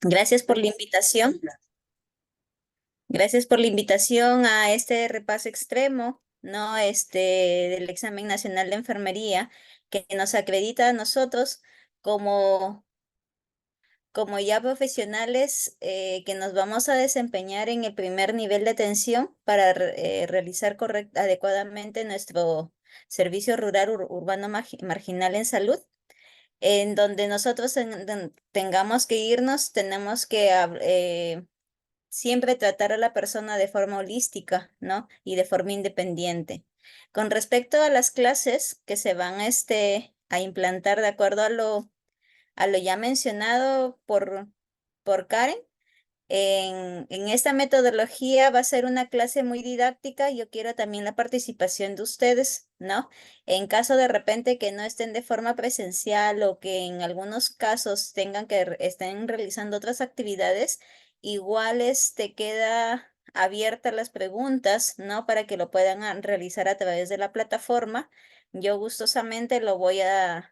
Gracias por la invitación. Gracias por la invitación a este repaso extremo, ¿no? Del examen nacional de enfermería, que nos acredita a nosotros como, como ya profesionales que nos vamos a desempeñar en el primer nivel de atención para realizar adecuadamente nuestro servicio rural urbano marginal en salud, en donde nosotros tengamos que irnos, tenemos que siempre tratar a la persona de forma holística, ¿no? Y de forma independiente. Con respecto a las clases que se van a implantar de acuerdo a lo ya mencionado por Karen, en esta metodología va a ser una clase muy didáctica. Yo quiero también la participación de ustedes, ¿no? En caso de repente que no estén de forma presencial o que en algunos casos estén realizando otras actividades, igual queda abiertas las preguntas, ¿no? Para que lo puedan realizar a través de la plataforma. Yo gustosamente lo voy a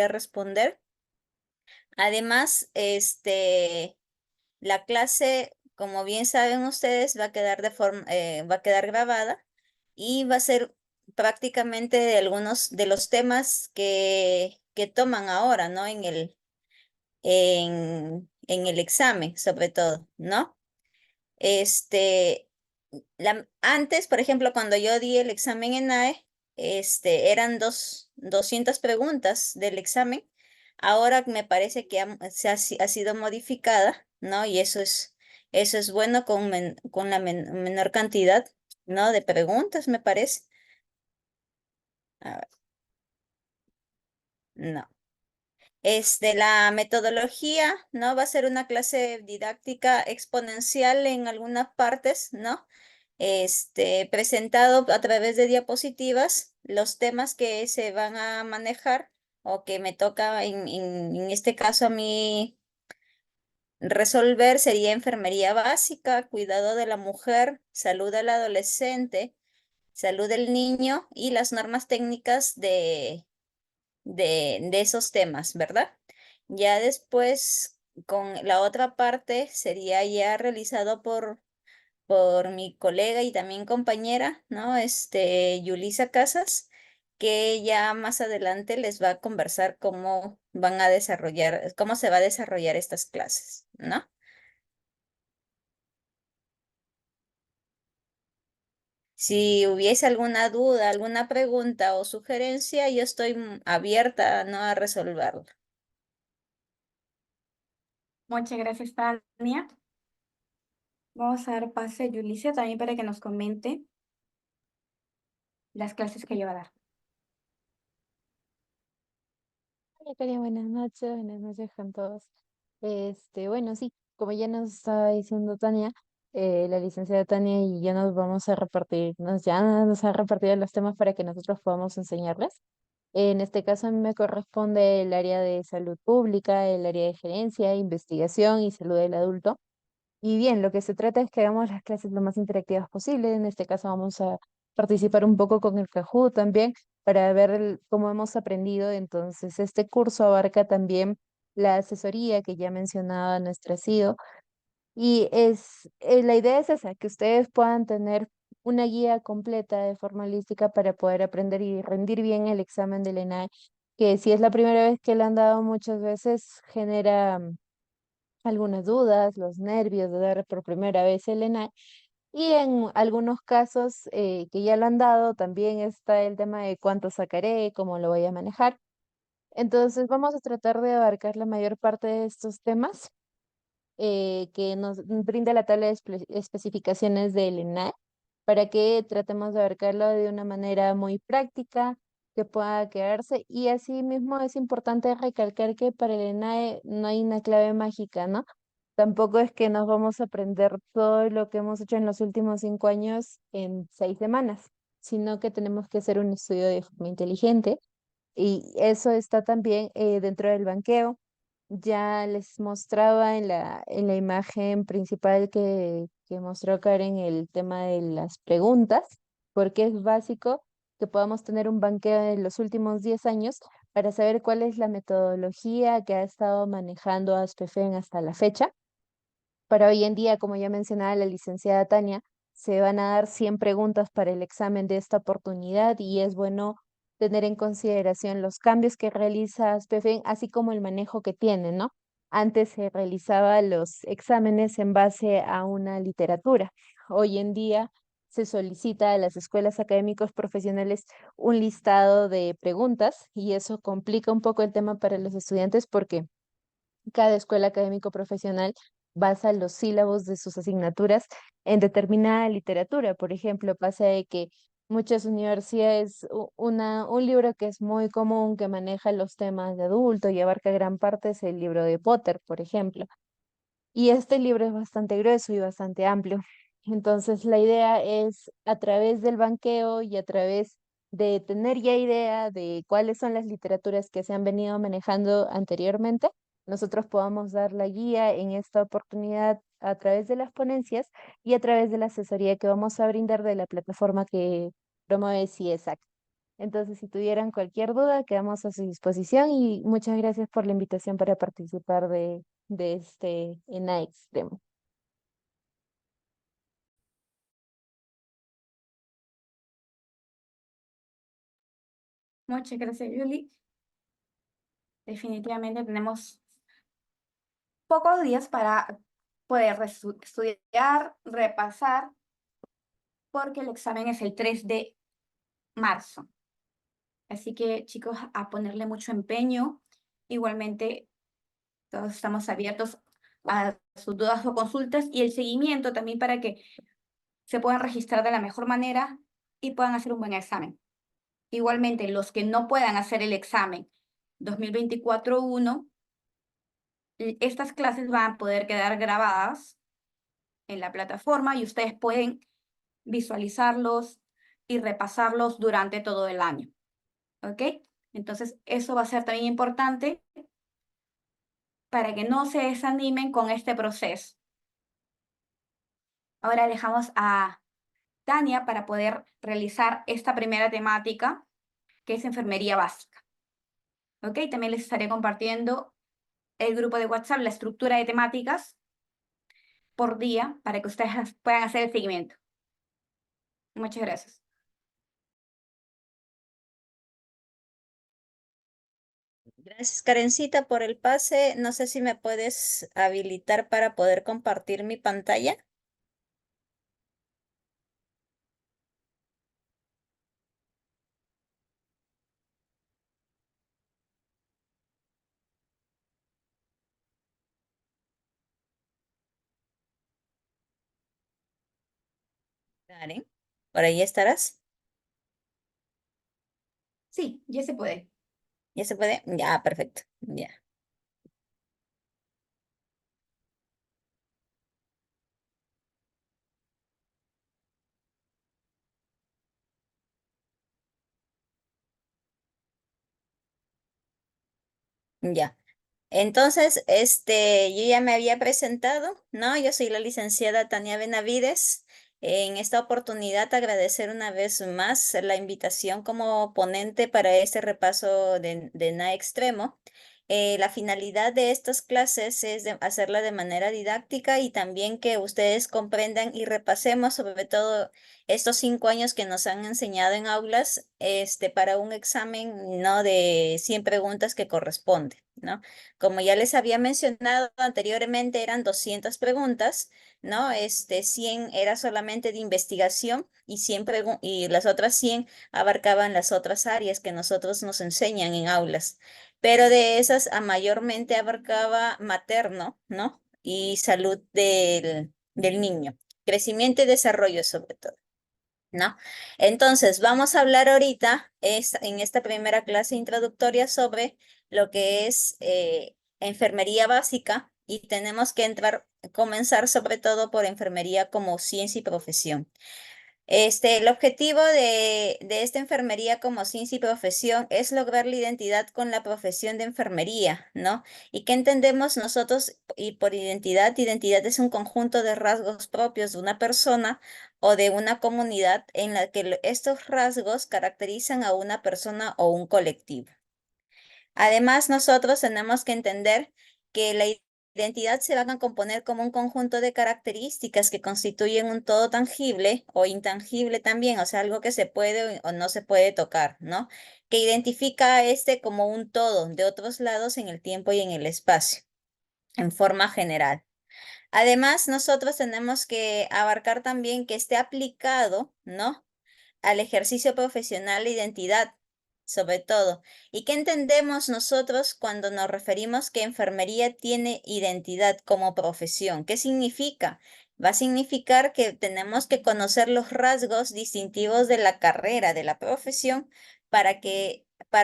responder. Además, la clase, como bien saben ustedes, va a quedar grabada y va a ser prácticamente de algunos de los temas que toman ahora, ¿no? En el examen, sobre todo, ¿no? Este, Antes, por ejemplo, cuando yo di el examen en AE, eran 200 preguntas del examen. Ahora me parece que ha sido modificada, ¿no? Y eso es bueno con la menor cantidad, ¿no? De preguntas, me parece. A ver, no. La metodología, ¿no? Va a ser una clase didáctica exponencial en algunas partes, ¿no? Presentado a través de diapositivas los temas que se van a manejar o que me toca en este caso a mí resolver sería enfermería básica, cuidado de la mujer, salud del adolescente, salud del niño y las normas técnicas de esos temas, ¿verdad? Ya después, con la otra parte, sería ya realizado por mi colega y también compañera, ¿no? Yulisa Casas, que ya más adelante les va a conversar cómo van a desarrollar, cómo se va a desarrollar estas clases, ¿no? Si hubiese alguna duda, alguna pregunta o sugerencia, yo estoy abierta, ¿no? A resolverlo. Muchas gracias, Tania. Vamos a dar pase a Yulicia también para que nos comente las clases que ella va a dar. Hola, Karen, buenas noches con todos. Bueno, sí, como ya nos estaba diciendo Tania, la licenciada Tania y yo nos vamos a repartir, ya nos ha repartido los temas para que nosotros podamos enseñarles. En este caso a mí me corresponde el área de salud pública, el área de gerencia, investigación y salud del adulto. Y bien, lo que se trata es que hagamos las clases lo más interactivas posible. En este caso vamos a participar un poco con el Kahoot también para ver cómo hemos aprendido. Entonces, este curso abarca también la asesoría que ya mencionaba nuestra CEO. Y la idea es esa, que ustedes puedan tener una guía completa de forma holística para poder aprender y rendir bien el examen del ENAE, que si es la primera vez que le han dado muchas veces genera algunas dudas, los nervios de dar por primera vez el ENAE. Y en algunos casos que ya lo han dado, también está el tema de cuánto sacaré, cómo lo voy a manejar. Entonces vamos a tratar de abarcar la mayor parte de estos temas que nos brinda la tabla de especificaciones del ENAE para que tratemos de abarcarlo de una manera muy práctica, que pueda quedarse. Y asimismo es importante recalcar que para el ENAE no hay una clave mágica, ¿no? Tampoco es que nos vamos a aprender todo lo que hemos hecho en los últimos 5 años en 6 semanas, sino que tenemos que hacer un estudio de forma inteligente y eso está también dentro del banqueo. Ya les mostraba en la imagen principal que mostró Karen el tema de las preguntas, porque es básico que podamos tener un banqueo en los últimos 10 años para saber cuál es la metodología que ha estado manejando ASPEFEN hasta la fecha Para hoy en día, como ya mencionaba la licenciada Tania, se van a dar 100 preguntas para el examen de esta oportunidad y es bueno tener en consideración los cambios que realiza ASPEFEN, así como el manejo que tiene, ¿no? Antes se realizaba los exámenes en base a una literatura. Hoy en día se solicita a las escuelas académicos profesionales un listado de preguntas y eso complica un poco el tema para los estudiantes porque cada escuela académico profesional basa los sílabos de sus asignaturas en determinada literatura. Por ejemplo, pasa de que muchas universidades, un libro que es muy común que maneja los temas de adulto y abarca gran parte es el libro de Potter, por ejemplo. Y este libro es bastante grueso y bastante amplio. Entonces, la idea es a través del banqueo y a través de tener ya idea de cuáles son las literaturas que se han venido manejando anteriormente, nosotros podamos dar la guía en esta oportunidad a través de las ponencias y a través de la asesoría que vamos a brindar de la plataforma que promueve CIESAC. Entonces, si tuvieran cualquier duda, quedamos a su disposición y muchas gracias por la invitación para participar de este ENA Extremo. Muchas gracias, Julie. Definitivamente tenemos pocos días para poder estudiar, repasar, porque el examen es el 3 de marzo. Así que, chicos, a ponerle mucho empeño. Igualmente, todos estamos abiertos a sus dudas o consultas y el seguimiento también para que se puedan registrar de la mejor manera y puedan hacer un buen examen. Igualmente, los que no puedan hacer el examen 2024-1, estas clases van a poder quedar grabadas en la plataforma y ustedes pueden visualizarlos y repasarlos durante todo el año. ¿Ok? Entonces, eso va a ser también importante para que no se desanimen con este proceso. Ahora dejamos a Tania para poder realizar esta primera temática, que es enfermería básica. ¿Ok? También les estaré compartiendo el grupo de WhatsApp, la estructura de temáticas por día para que ustedes puedan hacer el seguimiento. Muchas gracias. Gracias, Karencita, por el pase. No sé si me puedes habilitar para poder compartir mi pantalla. Karen, por ahí estarás. Sí, ya se puede. ¿Ya se puede? Ya, perfecto. Ya. Ya. Entonces, yo ya me había presentado, ¿no? Yo soy la licenciada Tania Benavides. En esta oportunidad, agradecer una vez más la invitación como ponente para este repaso de NA Extremo. La finalidad de estas clases es hacerla de manera didáctica y también que ustedes comprendan y repasemos sobre todo estos 5 años que nos han enseñado en aulas, para un examen, ¿no? De 100 preguntas que corresponde, ¿no? Como ya les había mencionado anteriormente, eran 200 preguntas, ¿no? 100 era solamente de investigación y, y las otras 100 abarcaban las otras áreas que nosotros nos enseñan en aulas. Pero de esas a mayormente abarcaba materno, ¿no? Y salud del niño, crecimiento y desarrollo sobre todo. ¿No? Entonces, vamos a hablar ahorita en esta primera clase introductoria sobre lo que es enfermería básica y tenemos que comenzar sobre todo por enfermería como ciencia y profesión. El objetivo de esta enfermería como ciencia y profesión es lograr la identidad con la profesión de enfermería, ¿no? ¿Y qué entendemos nosotros y por identidad? Identidad es un conjunto de rasgos propios de una persona o de una comunidad en la que estos rasgos caracterizan a una persona o un colectivo. Además, nosotros tenemos que entender que la identidad se van a componer como un conjunto de características que constituyen un todo tangible o intangible también, o sea, algo que se puede o no se puede tocar, ¿no? Que identifica a este como un todo de otros lados en el tiempo y en el espacio, en forma general. Además, nosotros tenemos que abarcar también que esté aplicado, ¿no? Al ejercicio profesional de identidad, sobre todo. ¿Y qué entendemos nosotros cuando nos referimos que enfermería tiene identidad como profesión? ¿Qué significa? Va a significar que tenemos que conocer los rasgos distintivos de la carrera, de la profesión, para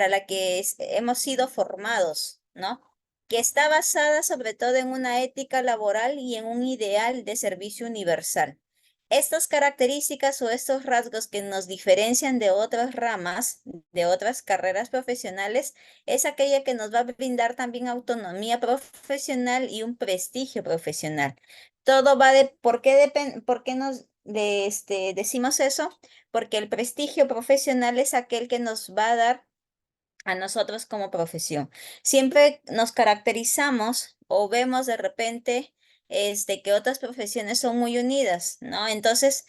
la que hemos sido formados, ¿no? Que está basada sobre todo en una ética laboral y en un ideal de servicio universal. Estas características o estos rasgos que nos diferencian de otras ramas, de otras carreras profesionales, es aquella que nos va a brindar también autonomía profesional y un prestigio profesional. Todo va de, ¿por qué decimos eso? Porque el prestigio profesional es aquel que nos va a dar a nosotros como profesión. Siempre nos caracterizamos o vemos de repente que otras profesiones son muy unidas, ¿no? Entonces,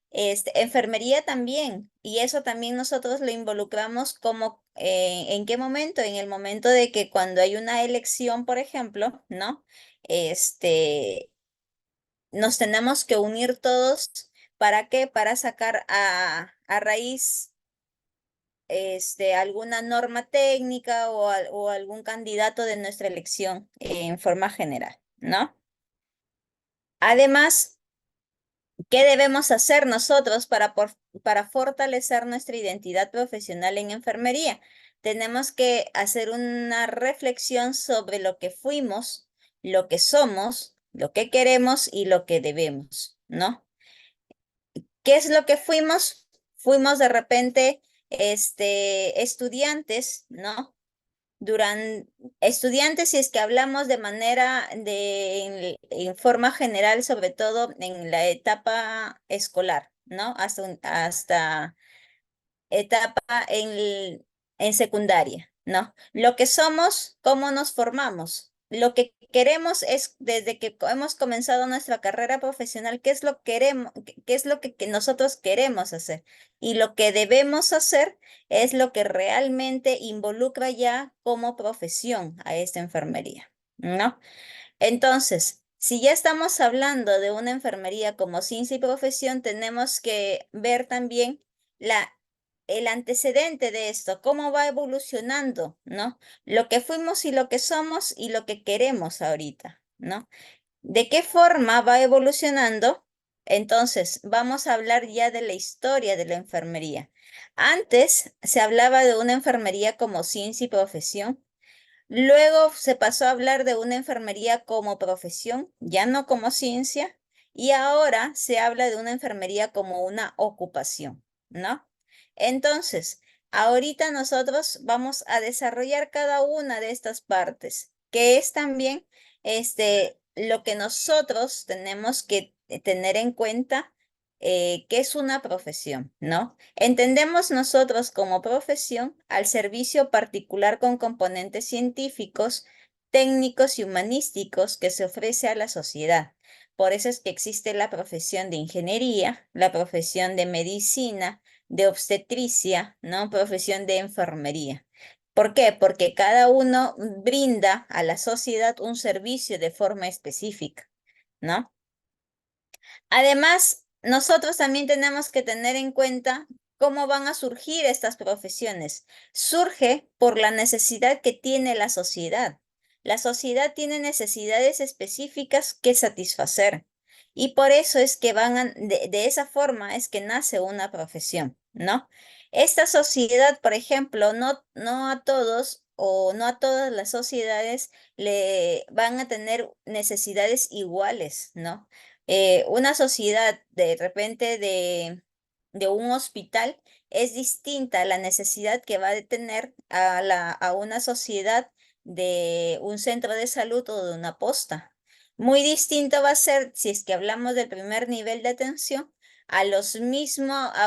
enfermería también, y eso también nosotros lo involucramos como, ¿en qué momento? En el momento de que cuando hay una elección, por ejemplo, ¿no? Este, nos tenemos que unir todos, ¿para qué? Para sacar a raíz alguna norma técnica o algún candidato de nuestra elección en forma general, ¿no? Además, ¿qué debemos hacer nosotros para fortalecer nuestra identidad profesional en enfermería? Tenemos que hacer una reflexión sobre lo que fuimos, lo que somos, lo que queremos y lo que debemos, ¿no? ¿Qué es lo que fuimos? Fuimos de repente estudiantes, ¿no? Estudiantes, si es que hablamos de manera en forma general, sobre todo en la etapa escolar, ¿no? Hasta etapa en secundaria, ¿no? Lo que somos, cómo nos formamos. Lo que queremos es, desde que hemos comenzado nuestra carrera profesional, qué es lo que queremos, qué es lo que nosotros queremos hacer. Y lo que debemos hacer es lo que realmente involucra ya como profesión a esta enfermería, ¿no? Entonces, si ya estamos hablando de una enfermería como ciencia y profesión, tenemos que ver también la, el antecedente de esto, cómo va evolucionando, ¿no? Lo que fuimos y lo que somos y lo que queremos ahorita, ¿no? ¿De qué forma va evolucionando? Entonces, vamos a hablar ya de la historia de la enfermería. Antes se hablaba de una enfermería como ciencia y profesión. Luego se pasó a hablar de una enfermería como profesión, ya no como ciencia, y ahora se habla de una enfermería como una ocupación, ¿no? Entonces, ahorita nosotros vamos a desarrollar cada una de estas partes, que es también lo que nosotros tenemos que tener en cuenta, que es una profesión, ¿no? Entendemos nosotros como profesión al servicio particular con componentes científicos, técnicos y humanísticos que se ofrece a la sociedad. Por eso es que existe la profesión de ingeniería, la profesión de medicina, de obstetricia, ¿no? Profesión de enfermería. ¿Por qué? Porque cada uno brinda a la sociedad un servicio de forma específica, ¿no? Además, nosotros también tenemos que tener en cuenta cómo van a surgir estas profesiones. Surge por la necesidad que tiene la sociedad. La sociedad tiene necesidades específicas que satisfacer y por eso es que de esa forma es que nace una profesión, ¿no? Esta sociedad, por ejemplo, no a todos o no a todas las sociedades le van a tener necesidades iguales, ¿no? Una sociedad de repente de un hospital es distinta a la necesidad que va a tener a una sociedad de un centro de salud o de una posta. Muy distinto va a ser si es que hablamos del primer nivel de atención a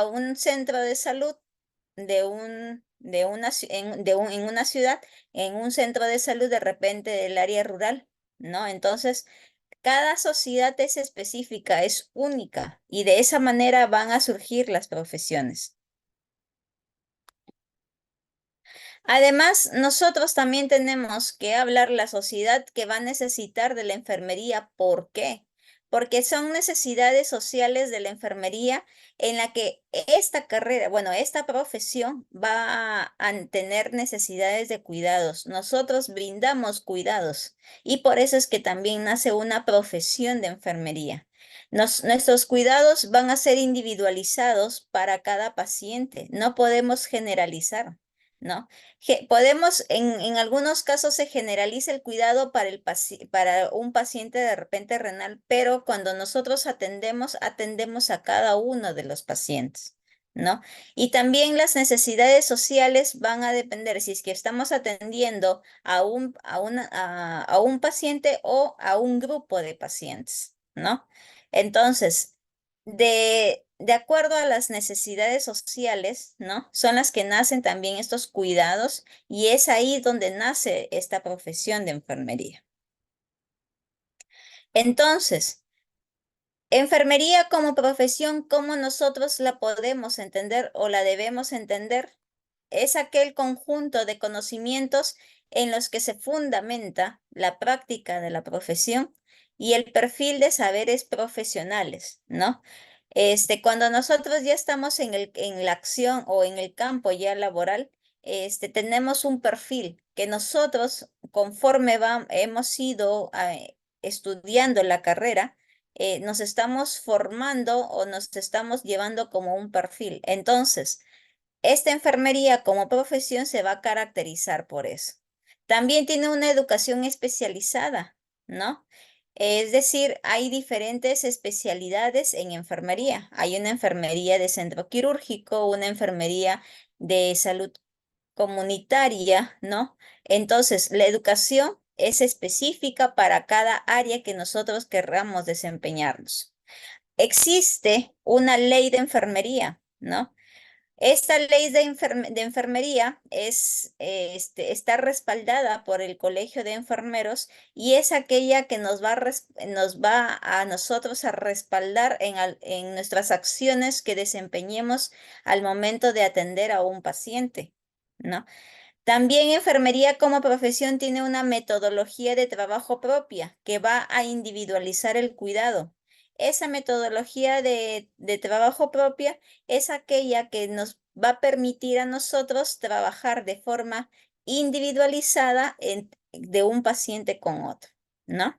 un centro de salud en una ciudad, en un centro de salud de repente del área rural. ¿no? Entonces, cada sociedad es específica, es única, y de esa manera van a surgir las profesiones. Además, nosotros también tenemos que hablar la sociedad que va a necesitar de la enfermería. ¿Por qué? Porque son necesidades sociales de la enfermería en la que esta carrera, bueno, esta profesión va a tener necesidades de cuidados. Nosotros brindamos cuidados y por eso es que también nace una profesión de enfermería. Nuestros cuidados van a ser individualizados para cada paciente. No podemos generalizar, ¿no? Podemos, en algunos casos se generaliza el cuidado para, para un paciente de repente renal, pero cuando nosotros atendemos a cada uno de los pacientes, ¿no? Y también las necesidades sociales van a depender si es que estamos atendiendo a un paciente o a un grupo de pacientes, ¿no? Entonces, de acuerdo a las necesidades sociales, ¿no? Son las que nacen también estos cuidados y es ahí donde nace esta profesión de enfermería. Entonces, enfermería como profesión, ¿cómo nosotros la podemos entender o la debemos entender? Es aquel conjunto de conocimientos en los que se fundamenta la práctica de la profesión y el perfil de saberes profesionales, ¿no? Cuando nosotros ya estamos en la acción o en el campo ya laboral, tenemos un perfil que nosotros, conforme hemos ido estudiando la carrera, nos estamos formando o nos estamos llevando como un perfil. Entonces, esta enfermería como profesión se va a caracterizar por eso. También tiene una educación especializada, ¿no? Es decir, hay diferentes especialidades en enfermería. Hay una enfermería de centro quirúrgico, una enfermería de salud comunitaria, ¿no? Entonces, la educación es específica para cada área que nosotros querramos desempeñarnos. Existe una ley de enfermería, ¿no? Esta ley de enfermería está respaldada por el Colegio de Enfermeros y es aquella que nos va a nosotros a respaldar en nuestras acciones que desempeñemos al momento de atender a un paciente, ¿no? También enfermería como profesión tiene una metodología de trabajo propia que va a individualizar el cuidado. Esa metodología de trabajo propia es aquella que nos va a permitir a nosotros trabajar de forma individualizada de un paciente con otro, ¿no?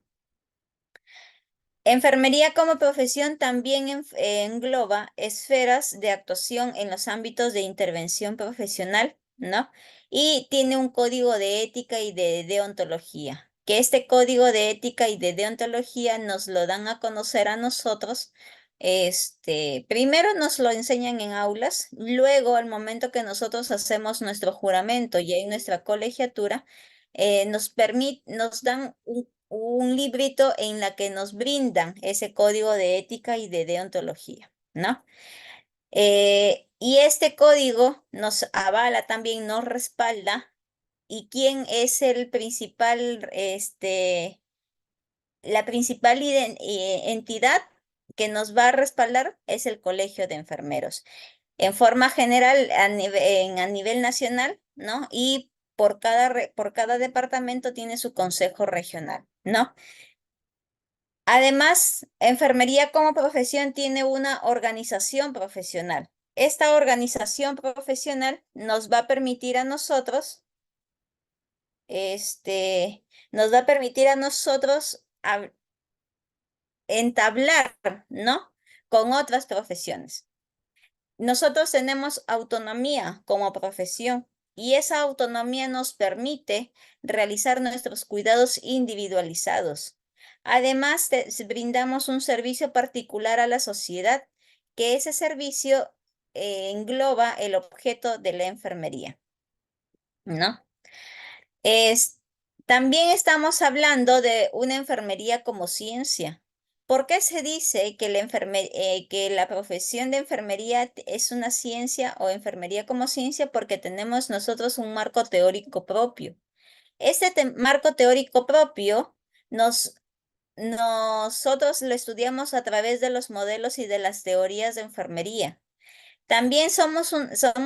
Enfermería como profesión también engloba esferas de actuación en los ámbitos de intervención profesional, ¿no? Y tiene un código de ética y de deontología, que este código de ética y de deontología nos lo dan a conocer a nosotros. Primero nos lo enseñan en aulas, luego al momento que nosotros hacemos nuestro juramento y en nuestra colegiatura, nos dan un librito en la que nos brindan ese código de ética y de deontología, ¿no? Y este código nos avala también, nos respalda. ¿Y quién es el principal, la principal entidad que nos va a respaldar? Es el Colegio de Enfermeros. En forma general, a nivel nacional, ¿no? Y por cada departamento tiene su consejo regional, ¿no? Además, enfermería como profesión tiene una organización profesional. Esta organización profesional nos va a permitir a nosotros, nos va a permitir a nosotros entablar, ¿no? Con otras profesiones. Nosotros tenemos autonomía como profesión y esa autonomía nos permite realizar nuestros cuidados individualizados. Además, brindamos un servicio particular a la sociedad, que ese servicio engloba el objeto de la enfermería, ¿no? Es, También estamos hablando de una enfermería como ciencia. ¿Por qué se dice que que la profesión de enfermería es una ciencia o enfermería como ciencia? Porque tenemos nosotros un marco teórico propio. Este marco teórico propio nosotros lo estudiamos a través de los modelos y de las teorías de enfermería. También somos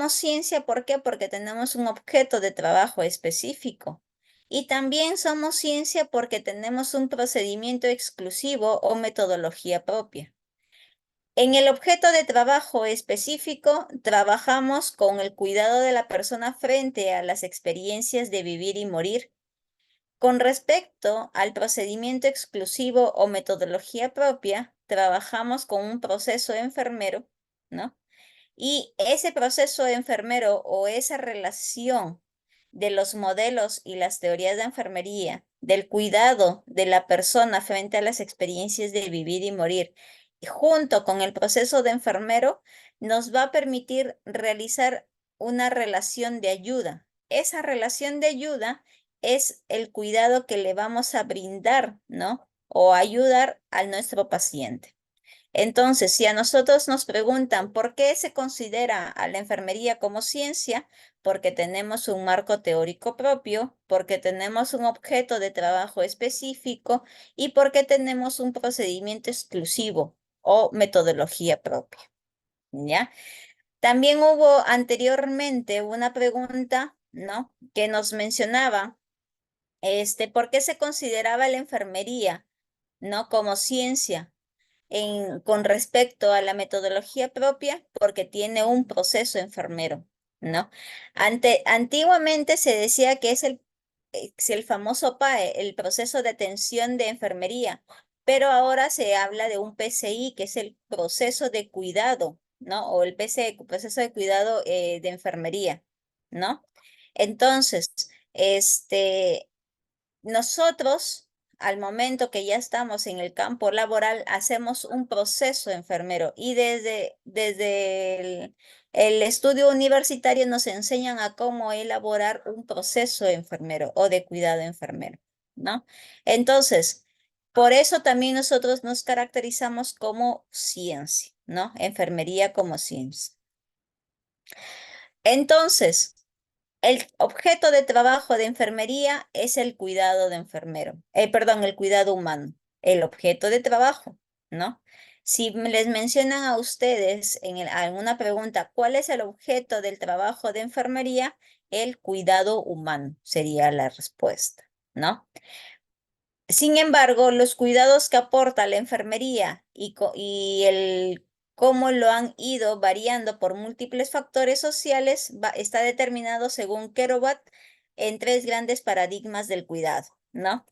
ciencia, ¿por qué? Porque tenemos un objeto de trabajo específico. Y también somos ciencia porque tenemos un procedimiento exclusivo o metodología propia. En el objeto de trabajo específico, trabajamos con el cuidado de la persona frente a las experiencias de vivir y morir. Con respecto al procedimiento exclusivo o metodología propia, trabajamos con un proceso enfermero, ¿no? Y ese proceso enfermero o esa relación de los modelos y las teorías de enfermería, del cuidado de la persona frente a las experiencias de vivir y morir, y junto con el proceso de enfermero, nos va a permitir realizar una relación de ayuda. Esa relación de ayuda es el cuidado que le vamos a brindar, ¿no? O ayudar a nuestro paciente. Entonces, si a nosotros nos preguntan por qué se considera a la enfermería como ciencia, porque tenemos un marco teórico propio, porque tenemos un objeto de trabajo específico y porque tenemos un procedimiento exclusivo o metodología propia, ¿ya? También hubo anteriormente una pregunta, ¿no? Que nos mencionaba, ¿por qué se consideraba la enfermería, ¿no? Como ciencia? Con respecto a la metodología propia, porque tiene un proceso enfermero, ¿no? Antiguamente se decía que es el famoso PAE, el proceso de atención de enfermería, pero ahora se habla de un PCI, que es el proceso de cuidado, ¿no? O el proceso de cuidado de enfermería, ¿no? Entonces, nosotros, al momento que ya estamos en el campo laboral, hacemos un proceso enfermero y desde el estudio universitario nos enseñan a cómo elaborar un proceso enfermero o de cuidado enfermero, ¿no? Entonces, por eso también nosotros nos caracterizamos como ciencia, ¿no? Enfermería como ciencia. Entonces, el objeto de trabajo de enfermería es el cuidado de enfermero, perdón, el cuidado humano, el objeto de trabajo, ¿no? Si les mencionan a ustedes en alguna pregunta cuál es el objeto del trabajo de enfermería, el cuidado humano sería la respuesta, ¿no? Sin embargo, los cuidados que aporta la enfermería y el cómo lo han ido variando por múltiples factores sociales está determinado según Kerouac en tres grandes paradigmas del cuidado, ¿no?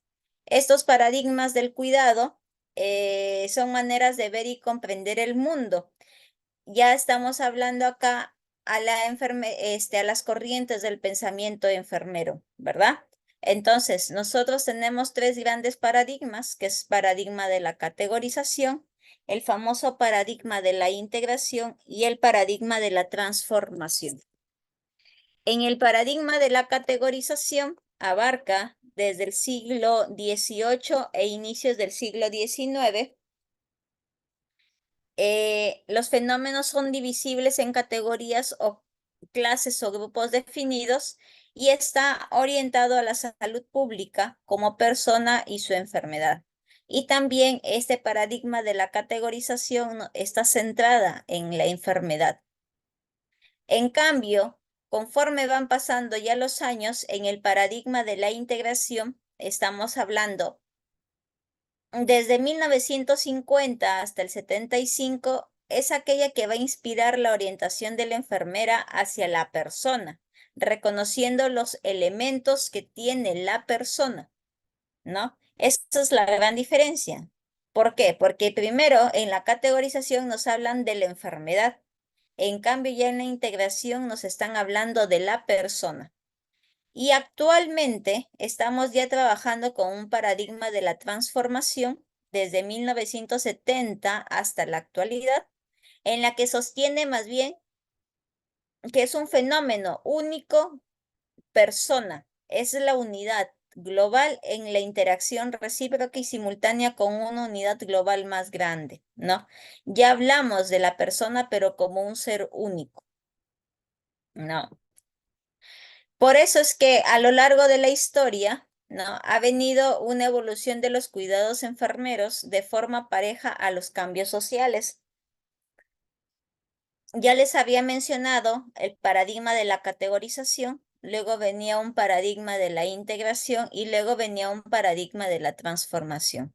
Estos paradigmas del cuidado son maneras de ver y comprender el mundo. Ya estamos hablando acá a las corrientes del pensamiento enfermero, ¿verdad? Entonces, nosotros tenemos tres grandes paradigmas, que es paradigma de la categorización, el famoso paradigma de la integración y el paradigma de la transformación. En el paradigma de la categorización abarca desde el siglo XVIII e inicios del siglo XIX. Los fenómenos son divisibles en categorías o clases o grupos definidos y está orientado a la salud pública como persona y su enfermedad. Y también este paradigma de la categorización está centrada en la enfermedad. En cambio, conforme van pasando ya los años, en el paradigma de la integración, estamos hablando desde 1950 hasta el 75, es aquella que va a inspirar la orientación de la enfermera hacia la persona, reconociendo los elementos que tiene la persona, ¿no? Esa es la gran diferencia. ¿Por qué? Porque primero en la categorización nos hablan de la enfermedad, en cambio ya en la integración nos están hablando de la persona. Y actualmente estamos ya trabajando con un paradigma de la transformación desde 1970 hasta la actualidad, en la que sostiene más bien que es un fenómeno único, persona, es la unidad global en la interacción recíproca y simultánea con una unidad global más grande, ¿no? Ya hablamos de la persona, pero como un ser único, ¿no? Por eso es que a lo largo de la historia, ¿no? Ha venido una evolución de los cuidados enfermeros de forma pareja a los cambios sociales. Ya les había mencionado el paradigma de la categorización, luego venía un paradigma de la integración y luego venía un paradigma de la transformación.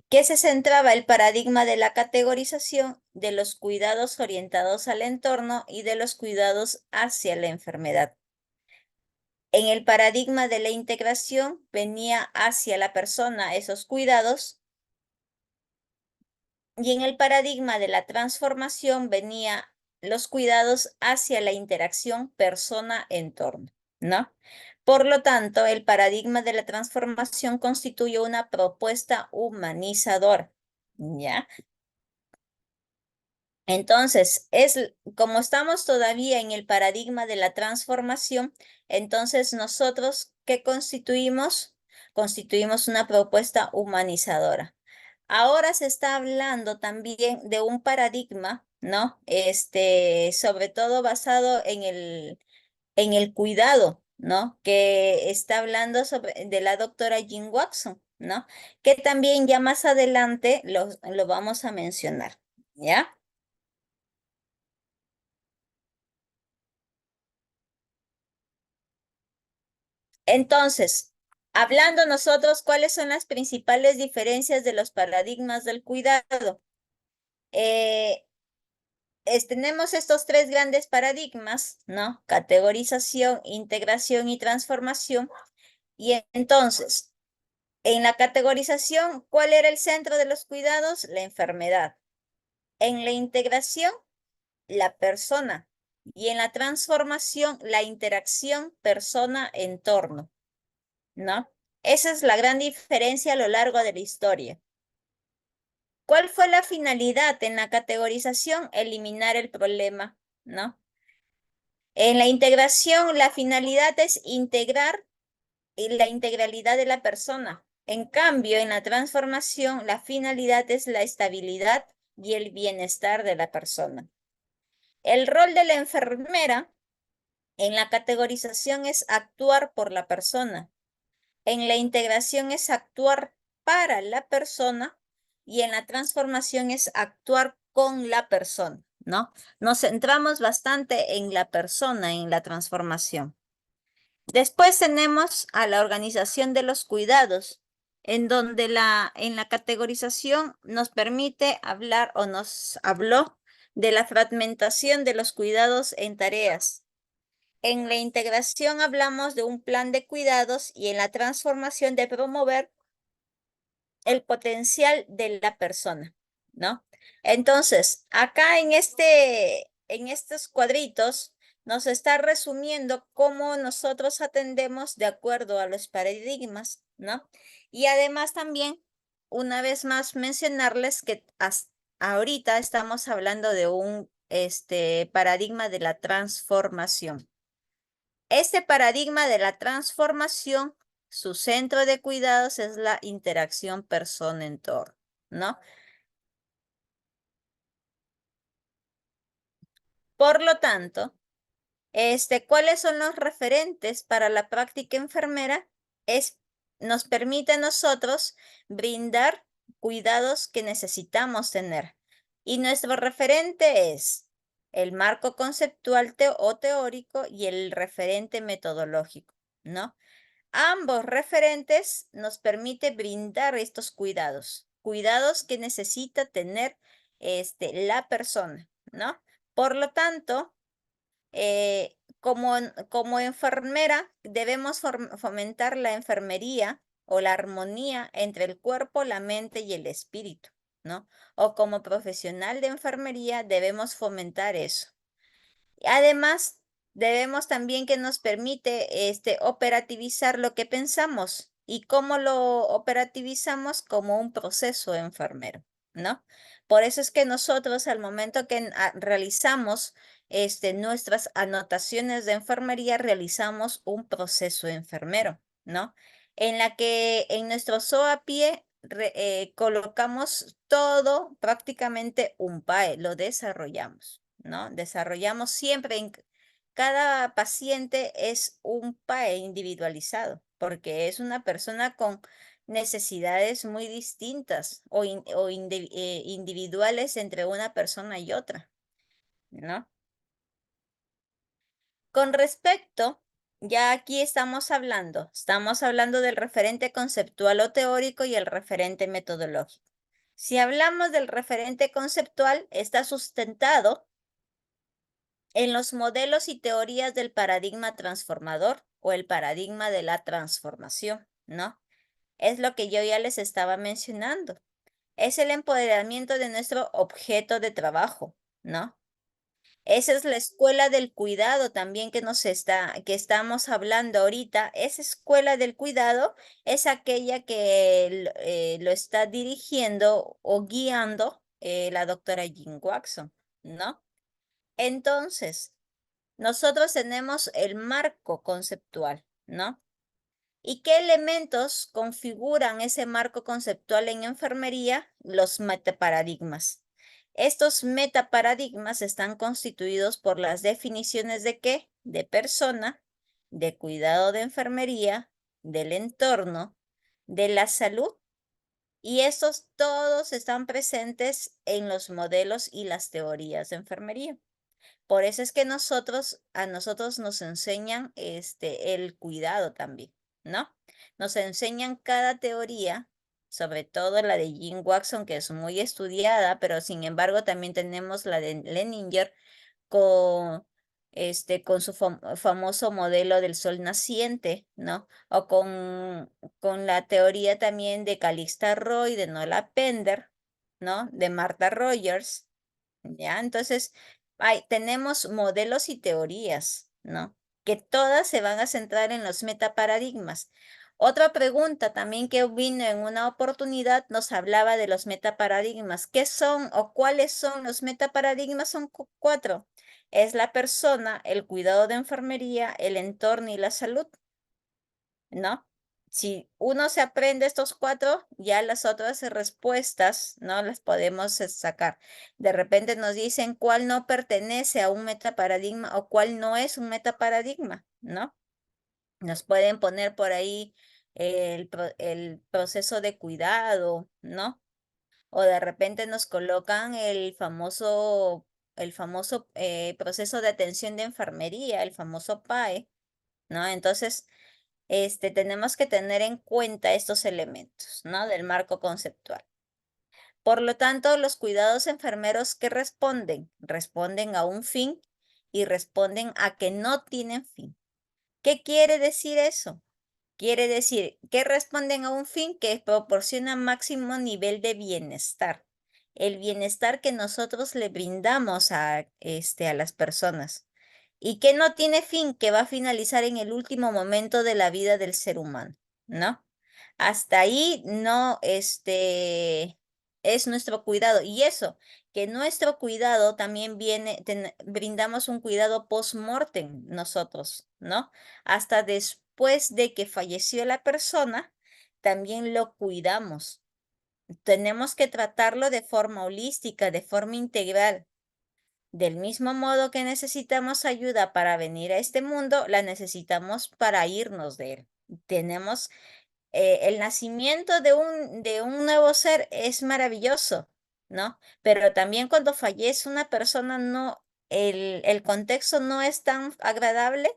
¿Qué se centraba el paradigma de la categorización? De los cuidados orientados al entorno y de los cuidados hacia la enfermedad. En el paradigma de la integración venía hacia la persona esos cuidados y en el paradigma de la transformación venía los cuidados hacia la interacción persona-entorno, ¿no? Por lo tanto, el paradigma de la transformación constituye una propuesta humanizadora, ¿ya? Entonces, como estamos todavía en el paradigma de la transformación, entonces nosotros, ¿qué constituimos? Constituimos una propuesta humanizadora. Ahora se está hablando también de un paradigma, ¿no? Sobre todo basado en el cuidado, ¿no? Que está hablando de la doctora Jean Watson, ¿no? Que también ya más adelante lo vamos a mencionar, ¿ya? Entonces, hablando nosotros, ¿cuáles son las principales diferencias de los paradigmas del cuidado? Eh, Tenemos estos tres grandes paradigmas, ¿no? Categorización, integración y transformación. Y entonces, en la categorización, ¿cuál era el centro de los cuidados? La enfermedad. En la integración, la persona. Y en la transformación, la interacción persona-entorno, ¿no? Esa es la gran diferencia a lo largo de la historia. ¿Cuál fue la finalidad en la categorización? Eliminar el problema, ¿no? En la integración, la finalidad es integrar la integralidad de la persona. En cambio, en la transformación, la finalidad es la estabilidad y el bienestar de la persona. El rol de la enfermera en la categorización es actuar por la persona. En la integración es actuar para la persona y en la transformación es actuar con la persona, ¿no? Nos centramos bastante en la persona, en la transformación. Después tenemos a la organización de los cuidados, en donde en la categorización nos permite hablar o nos habló de la fragmentación de los cuidados en tareas. En la integración hablamos de un plan de cuidados y en la transformación de promover el potencial de la persona, ¿no? Entonces, acá en estos cuadritos nos está resumiendo cómo nosotros atendemos de acuerdo a los paradigmas, ¿no? Y además también, una vez más, mencionarles que ahorita estamos hablando de un paradigma de la transformación. Este paradigma de la transformación, su centro de cuidados es la interacción persona-entorno, ¿no? Por lo tanto, ¿cuáles son los referentes para la práctica enfermera? Nos permite a nosotros brindar cuidados que necesitamos tener. Y nuestro referente es el marco conceptual o teórico y el referente metodológico, ¿no? Ambos referentes nos permite brindar estos cuidados, cuidados que necesita tener la persona, ¿no? Por lo tanto, como enfermera debemos fomentar la enfermería o la armonía entre el cuerpo, la mente y el espíritu, ¿no? O como profesional de enfermería debemos fomentar eso. Además, debemos también que nos permite operativizar lo que pensamos y cómo lo operativizamos como un proceso enfermero, ¿no? Por eso es que nosotros al momento que realizamos nuestras anotaciones de enfermería, realizamos un proceso enfermero, ¿no? En la que en nuestro SOAPIE colocamos todo, prácticamente un PAE, lo desarrollamos, ¿no? Desarrollamos siempre, cada paciente es un PAE individualizado, porque es una persona con necesidades muy distintas o individuales entre una persona y otra, ¿no? Con respecto, ya aquí estamos hablando del referente conceptual o teórico y el referente metodológico. Si hablamos del referente conceptual, está sustentado en los modelos y teorías del paradigma transformador o el paradigma de la transformación, ¿no? Es lo que yo ya les estaba mencionando. Es el empoderamiento de nuestro objeto de trabajo, ¿no? Esa es la escuela del cuidado también que estamos hablando ahorita. Esa escuela del cuidado es aquella que lo está dirigiendo o guiando la doctora Jean Watson, ¿no? Entonces, nosotros tenemos el marco conceptual, ¿no? ¿Y qué elementos configuran ese marco conceptual en enfermería? Los metaparadigmas. Estos metaparadigmas están constituidos por las definiciones de qué? De persona, de cuidado de enfermería, del entorno, de la salud, y estos todos están presentes en los modelos y las teorías de enfermería. Por eso es que a nosotros nos enseñan el cuidado también, ¿no? Nos enseñan cada teoría, sobre todo la de Jean Watson, que es muy estudiada, pero sin embargo también tenemos la de Leninger con, con su famoso modelo del sol naciente, ¿no? O con la teoría también de Calixta Roy, de Nola Pender, ¿no? De Martha Rogers. ¿Ya? Entonces, tenemos modelos y teorías, ¿no? Que todas se van a centrar en los metaparadigmas. Otra pregunta también que vino en una oportunidad nos hablaba de los metaparadigmas. ¿Qué son o cuáles son los metaparadigmas? Son cuatro. Es la persona, el cuidado de enfermería, el entorno y la salud, ¿no? Si uno se aprende estos cuatro, ya las otras respuestas, ¿no? Las podemos sacar. De repente nos dicen cuál no pertenece a un metaparadigma o cuál no es un metaparadigma, ¿no? Nos pueden poner por ahí el proceso de cuidado, ¿no? O de repente nos colocan el famoso proceso de atención de enfermería, el famoso PAE, ¿no? Entonces, tenemos que tener en cuenta estos elementos, ¿no? Del marco conceptual. Por lo tanto, los cuidados enfermeros que responden a un fin y responden a que no tienen fin. ¿Qué quiere decir eso? Quiere decir que responden a un fin que proporciona máximo nivel de bienestar. El bienestar que nosotros le brindamos a las personas y que no tiene fin, que va a finalizar en el último momento de la vida del ser humano, ¿no? Hasta ahí no, es nuestro cuidado. Y eso, que nuestro cuidado también brindamos un cuidado post-mortem nosotros, ¿no? Hasta después de que falleció la persona, también lo cuidamos. Tenemos que tratarlo de forma holística, de forma integral. Del mismo modo que necesitamos ayuda para venir a este mundo, la necesitamos para irnos de él. Tenemos el nacimiento de un nuevo ser es maravilloso, ¿no? Pero también cuando fallece una persona, no, el contexto no es tan agradable,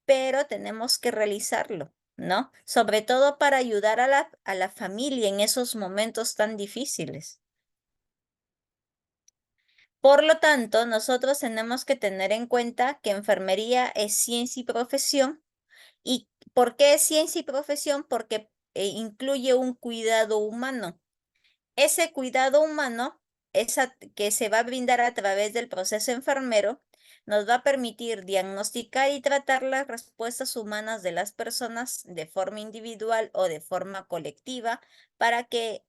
pero tenemos que realizarlo, ¿no? Sobre todo para ayudar a la familia en esos momentos tan difíciles. Por lo tanto, nosotros tenemos que tener en cuenta que enfermería es ciencia y profesión. ¿Y por qué es ciencia y profesión? Porque incluye un cuidado humano. Ese cuidado humano, que se va a brindar a través del proceso enfermero, nos va a permitir diagnosticar y tratar las respuestas humanas de las personas de forma individual o de forma colectiva para que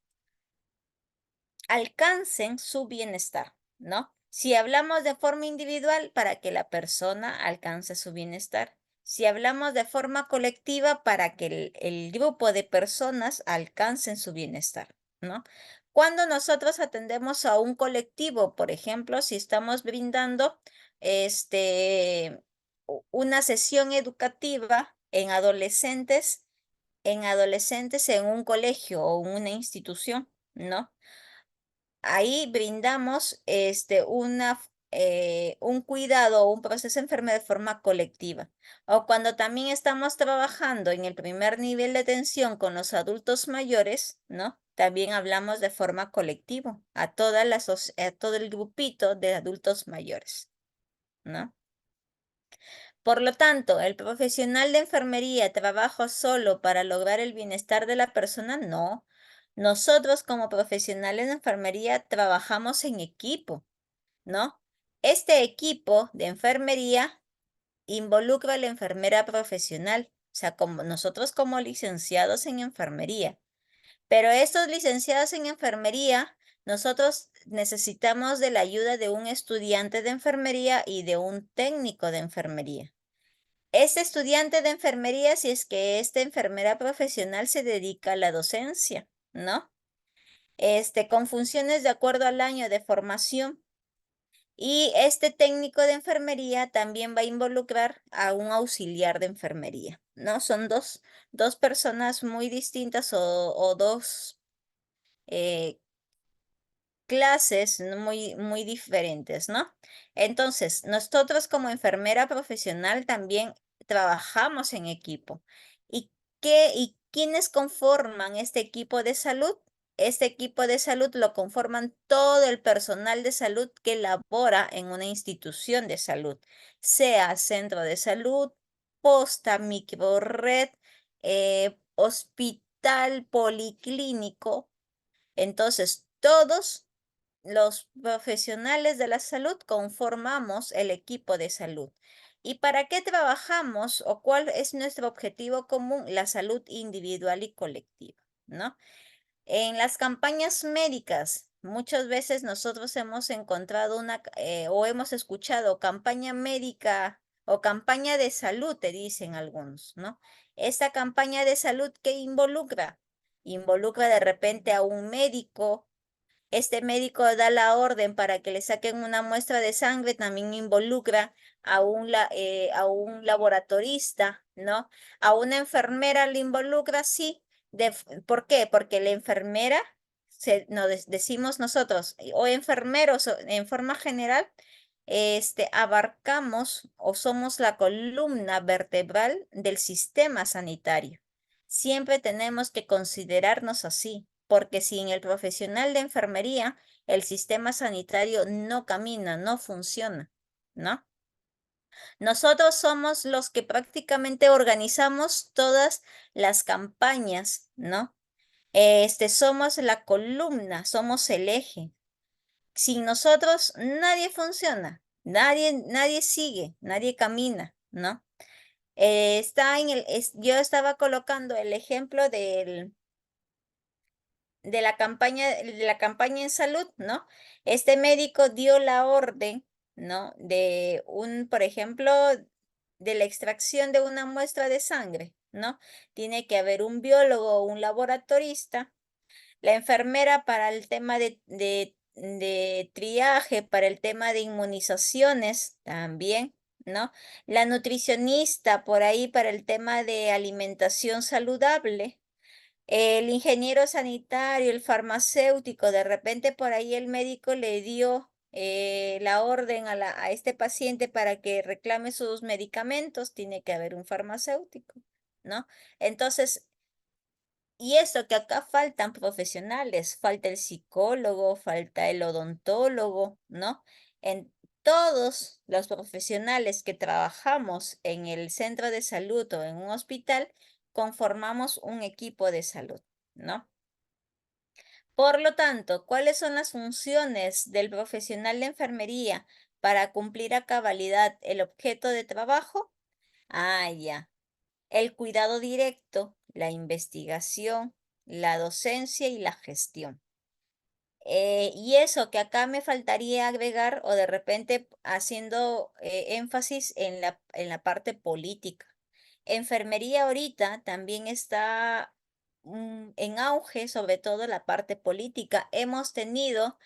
alcancen su bienestar, ¿no? Si hablamos de forma individual, para que la persona alcance su bienestar. Si hablamos de forma colectiva, para que el grupo de personas alcancen su bienestar, ¿no? Cuando nosotros atendemos a un colectivo, por ejemplo, si estamos brindando una sesión educativa en adolescentes, en adolescentes en un colegio o una institución, ¿no? Ahí brindamos un cuidado o un proceso enfermo de forma colectiva. O cuando también estamos trabajando en el primer nivel de atención con los adultos mayores, ¿no? También hablamos de forma colectiva a a todo el grupito de adultos mayores, ¿no? Por lo tanto, el profesional de enfermería trabaja solo para lograr el bienestar de la persona, no. Nosotros como profesionales de enfermería trabajamos en equipo, ¿no? Este equipo de enfermería involucra a la enfermera profesional, o sea, como nosotros como licenciados en enfermería. Pero estos licenciados en enfermería, nosotros necesitamos de la ayuda de un estudiante de enfermería y de un técnico de enfermería. Este estudiante de enfermería, si es que esta enfermera profesional se dedica a la docencia, ¿no? Con funciones de acuerdo al año de formación. Y este técnico de enfermería también va a involucrar a un auxiliar de enfermería, ¿no? Son dos personas muy distintas o dos eh, clases muy diferentes, ¿no? Entonces, nosotros como enfermera profesional también trabajamos en equipo. ¿Y quiénes conforman este equipo de salud? Este equipo de salud lo conforman todo el personal de salud que labora en una institución de salud, sea centro de salud, posta, microred, hospital, policlínico. Entonces, todos los profesionales de la salud conformamos el equipo de salud. ¿Y para qué trabajamos o cuál es nuestro objetivo común? La salud individual y colectiva, ¿no? En las campañas médicas, muchas veces nosotros hemos encontrado o hemos escuchado campaña médica o campaña de salud, te dicen algunos, ¿no? Esta campaña de salud, ¿qué involucra? Involucra de repente a un médico. Este médico da la orden para que le saquen una muestra de sangre, también involucra a un laboratorista, ¿no? A una enfermera le involucra, sí. ¿Por qué? Porque la enfermera, decimos nosotros, o enfermeros en forma general, abarcamos o somos la columna vertebral del sistema sanitario. Siempre tenemos que considerarnos así, porque sin el profesional de enfermería, el sistema sanitario no camina, no funciona, ¿no? Nosotros somos los que prácticamente organizamos todas las campañas, ¿no? Somos la columna, somos el eje. Sin nosotros nadie funciona, nadie sigue, nadie camina, ¿no? Yo estaba colocando el ejemplo de la campaña en salud, ¿no? Este médico dio la orden, ¿no? Por ejemplo, de la extracción de una muestra de sangre, ¿no? Tiene que haber un biólogo o un laboratorista, la enfermera para el tema de triaje, para el tema de inmunizaciones también, ¿no? La nutricionista por ahí para el tema de alimentación saludable, el ingeniero sanitario, el farmacéutico, de repente por ahí el médico le dio la orden a este paciente para que reclame sus medicamentos, tiene que haber un farmacéutico, ¿no? Entonces, y eso que acá faltan profesionales, falta el psicólogo, falta el odontólogo, ¿no? En todos los profesionales que trabajamos en el centro de salud o en un hospital, conformamos un equipo de salud, ¿no? Por lo tanto, ¿cuáles son las funciones del profesional de enfermería para cumplir a cabalidad el objeto de trabajo? Ah, ya. El cuidado directo, la investigación, la docencia y la gestión. Y eso que acá me faltaría agregar o de repente haciendo énfasis en la parte política. Enfermería ahorita también está en auge, sobre todo la parte política. Hemos tenido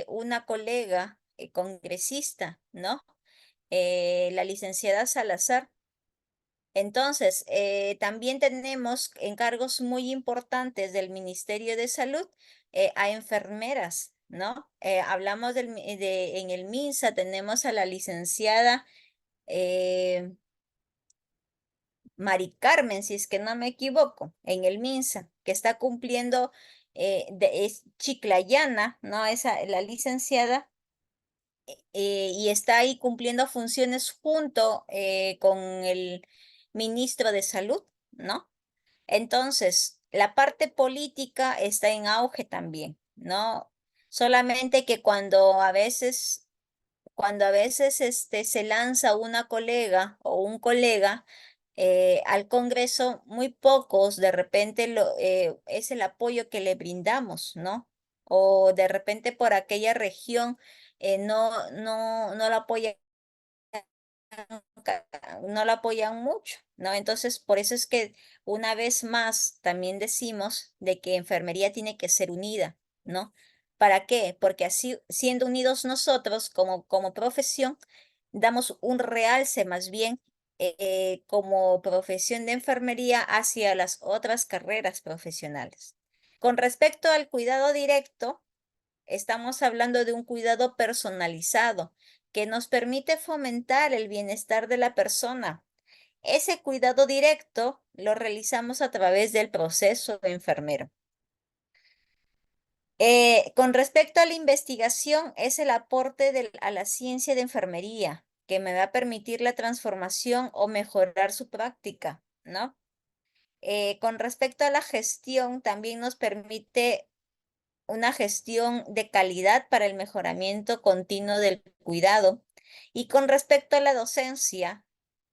una colega congresista, ¿no? La licenciada Salazar. Entonces, también tenemos encargos muy importantes del Ministerio de Salud a enfermeras, ¿no? Hablamos en el MINSA, tenemos a la licenciada eh, Mari Carmen, si es que no me equivoco, en el MINSA, que está cumpliendo, es chiclayana, ¿no? Esa, la licenciada, y está ahí cumpliendo funciones junto con el ministro de Salud, ¿no? Entonces, la parte política está en auge también, ¿no? Solamente que cuando a veces se lanza una colega o un colega al Congreso, muy pocos de repente es el apoyo que le brindamos, ¿no? O de repente por aquella región no lo apoyan no lo apoyan mucho, ¿no? Entonces, por eso es que una vez más también decimos de que enfermería tiene que ser unida, ¿no? ¿Para qué? Porque así, siendo unidos nosotros como profesión, damos un realce más bien como profesión de enfermería hacia las otras carreras profesionales. Con respecto al cuidado directo, estamos hablando de un cuidado personalizado que nos permite fomentar el bienestar de la persona. Ese cuidado directo lo realizamos a través del proceso enfermero. Con respecto a la investigación, es el aporte a la ciencia de enfermería que me va a permitir la transformación o mejorar su práctica, ¿no? Con respecto a la gestión, también nos permite una gestión de calidad para el mejoramiento continuo del cuidado. Y con respecto a la docencia,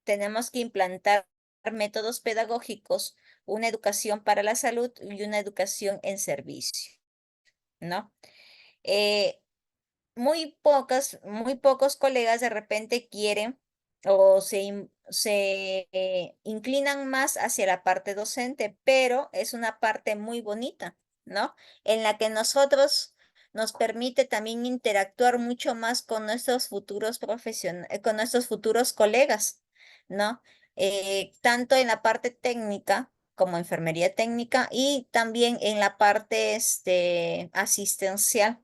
tenemos que implantar métodos pedagógicos, una educación para la salud y una educación en servicio, ¿no? Eh, muy pocos colegas de repente quieren o se inclinan más hacia la parte docente, pero es una parte muy bonita, ¿no? En la que nosotros nos permite también interactuar mucho más con nuestros futuros con nuestros futuros colegas, ¿no? Tanto en la parte técnica como enfermería técnica y también en la parte asistencial,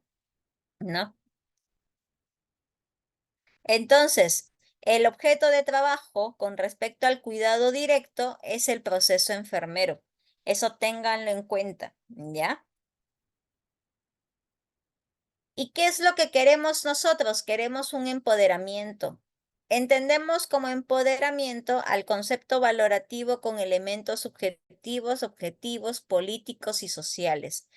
¿no? Entonces, el objeto de trabajo con respecto al cuidado directo es el proceso enfermero. Eso ténganlo en cuenta, ¿ya? ¿Y qué es lo que queremos nosotros? Queremos un empoderamiento. Entendemos como empoderamiento al concepto valorativo con elementos subjetivos, objetivos, políticos y sociales,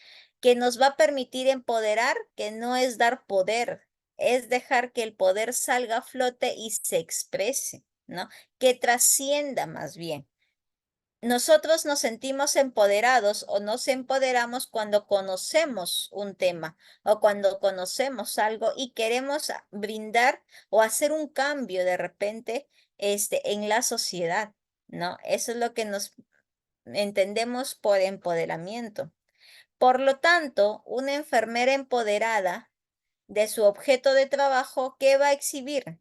que nos va a permitir empoderar, que no es dar poder, es dejar que el poder salga a flote y se exprese, ¿no? Que trascienda más bien. Nosotros nos sentimos empoderados o nos empoderamos cuando conocemos un tema o cuando conocemos algo y queremos brindar o hacer un cambio de repente en la sociedad, ¿no? Eso es lo que nos entendemos por empoderamiento. Por lo tanto, una enfermera empoderada de su objeto de trabajo, ¿qué va a exhibir?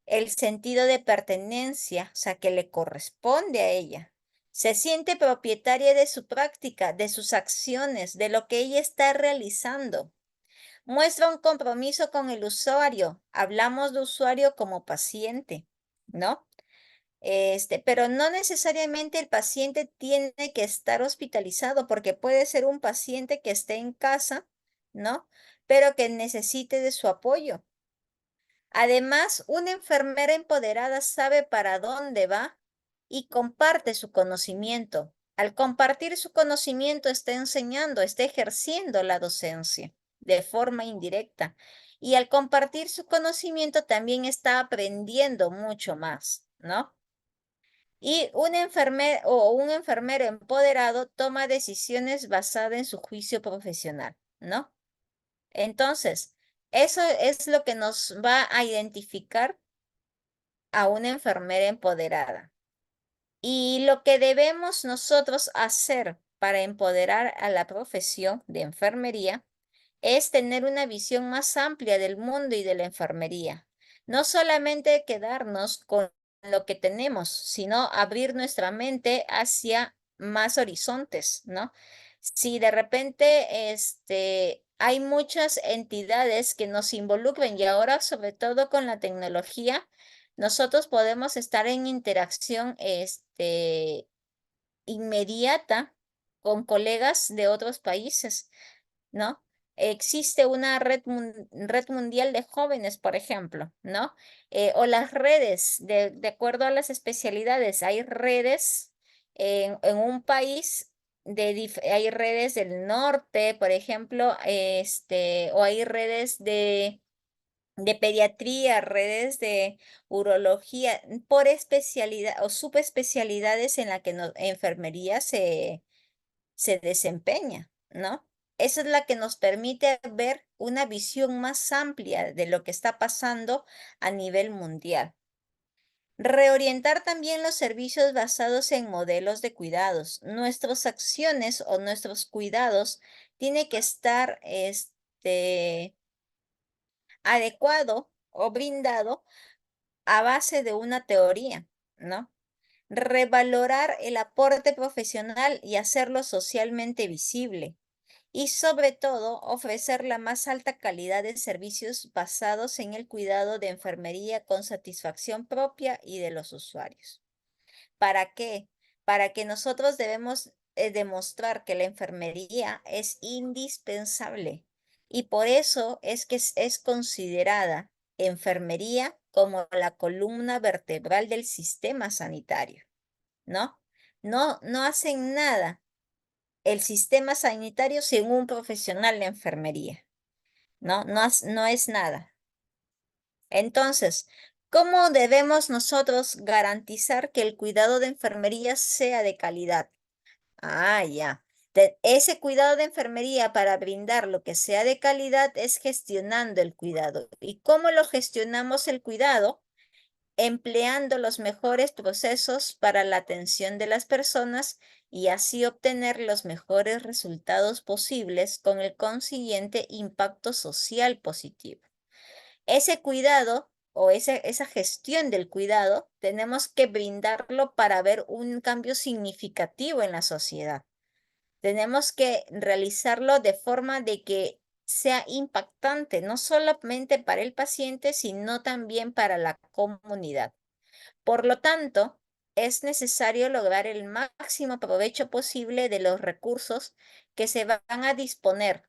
El sentido de pertenencia, o sea, que le corresponde a ella. Se siente propietaria de su práctica, de sus acciones, de lo que ella está realizando. Muestra un compromiso con el usuario. Hablamos de usuario como paciente, ¿no? Pero no necesariamente el paciente tiene que estar hospitalizado, porque puede ser un paciente que esté en casa, ¿no? Pero que necesite de su apoyo. Además, una enfermera empoderada sabe para dónde va y comparte su conocimiento. Al compartir su conocimiento está enseñando, está ejerciendo la docencia de forma indirecta. Y al compartir su conocimiento también está aprendiendo mucho más, ¿no? Y un enfermero empoderado toma decisiones basadas en su juicio profesional, ¿no? Entonces, eso es lo que nos va a identificar a una enfermera empoderada. Y lo que debemos nosotros hacer para empoderar a la profesión de enfermería es tener una visión más amplia del mundo y de la enfermería. No solamente quedarnos con lo que tenemos, sino abrir nuestra mente hacia más horizontes, ¿no? Si de repente hay muchas entidades que nos involucran y ahora sobre todo con la tecnología, nosotros podemos estar en interacción inmediata con colegas de otros países, ¿no? Existe una red mundial de jóvenes, por ejemplo, ¿no? O las redes, de acuerdo a las especialidades, hay redes en un país, hay redes del norte, por ejemplo, o hay redes de pediatría, redes de urología, por especialidad o subespecialidades en la que enfermería se desempeña, ¿no? Esa es la que nos permite ver una visión más amplia de lo que está pasando a nivel mundial. Reorientar también los servicios basados en modelos de cuidados. Nuestras acciones o nuestros cuidados tiene que estar adecuado o brindado a base de una teoría, ¿no? Revalorar el aporte profesional y hacerlo socialmente visible. Y sobre todo, ofrecer la más alta calidad de servicios basados en el cuidado de enfermería con satisfacción propia y de los usuarios. ¿Para qué? Para que nosotros debemos demostrar que la enfermería es indispensable y por eso es que es considerada enfermería como la columna vertebral del sistema sanitario, ¿no? No hacen nada el sistema sanitario sin un profesional de enfermería, ¿no? No es nada. Entonces, ¿cómo debemos nosotros garantizar que el cuidado de enfermería sea de calidad? Ah, ya. Ese cuidado de enfermería para brindar lo que sea de calidad es gestionando el cuidado. ¿Y cómo lo gestionamos el cuidado? Empleando los mejores procesos para la atención de las personas y así obtener los mejores resultados posibles con el consiguiente impacto social positivo. Ese cuidado o esa gestión del cuidado tenemos que brindarlo para ver un cambio significativo en la sociedad. Tenemos que realizarlo de forma de que sea impactante, no solamente para el paciente, sino también para la comunidad. Por lo tanto, es necesario lograr el máximo provecho posible de los recursos que se van a disponer,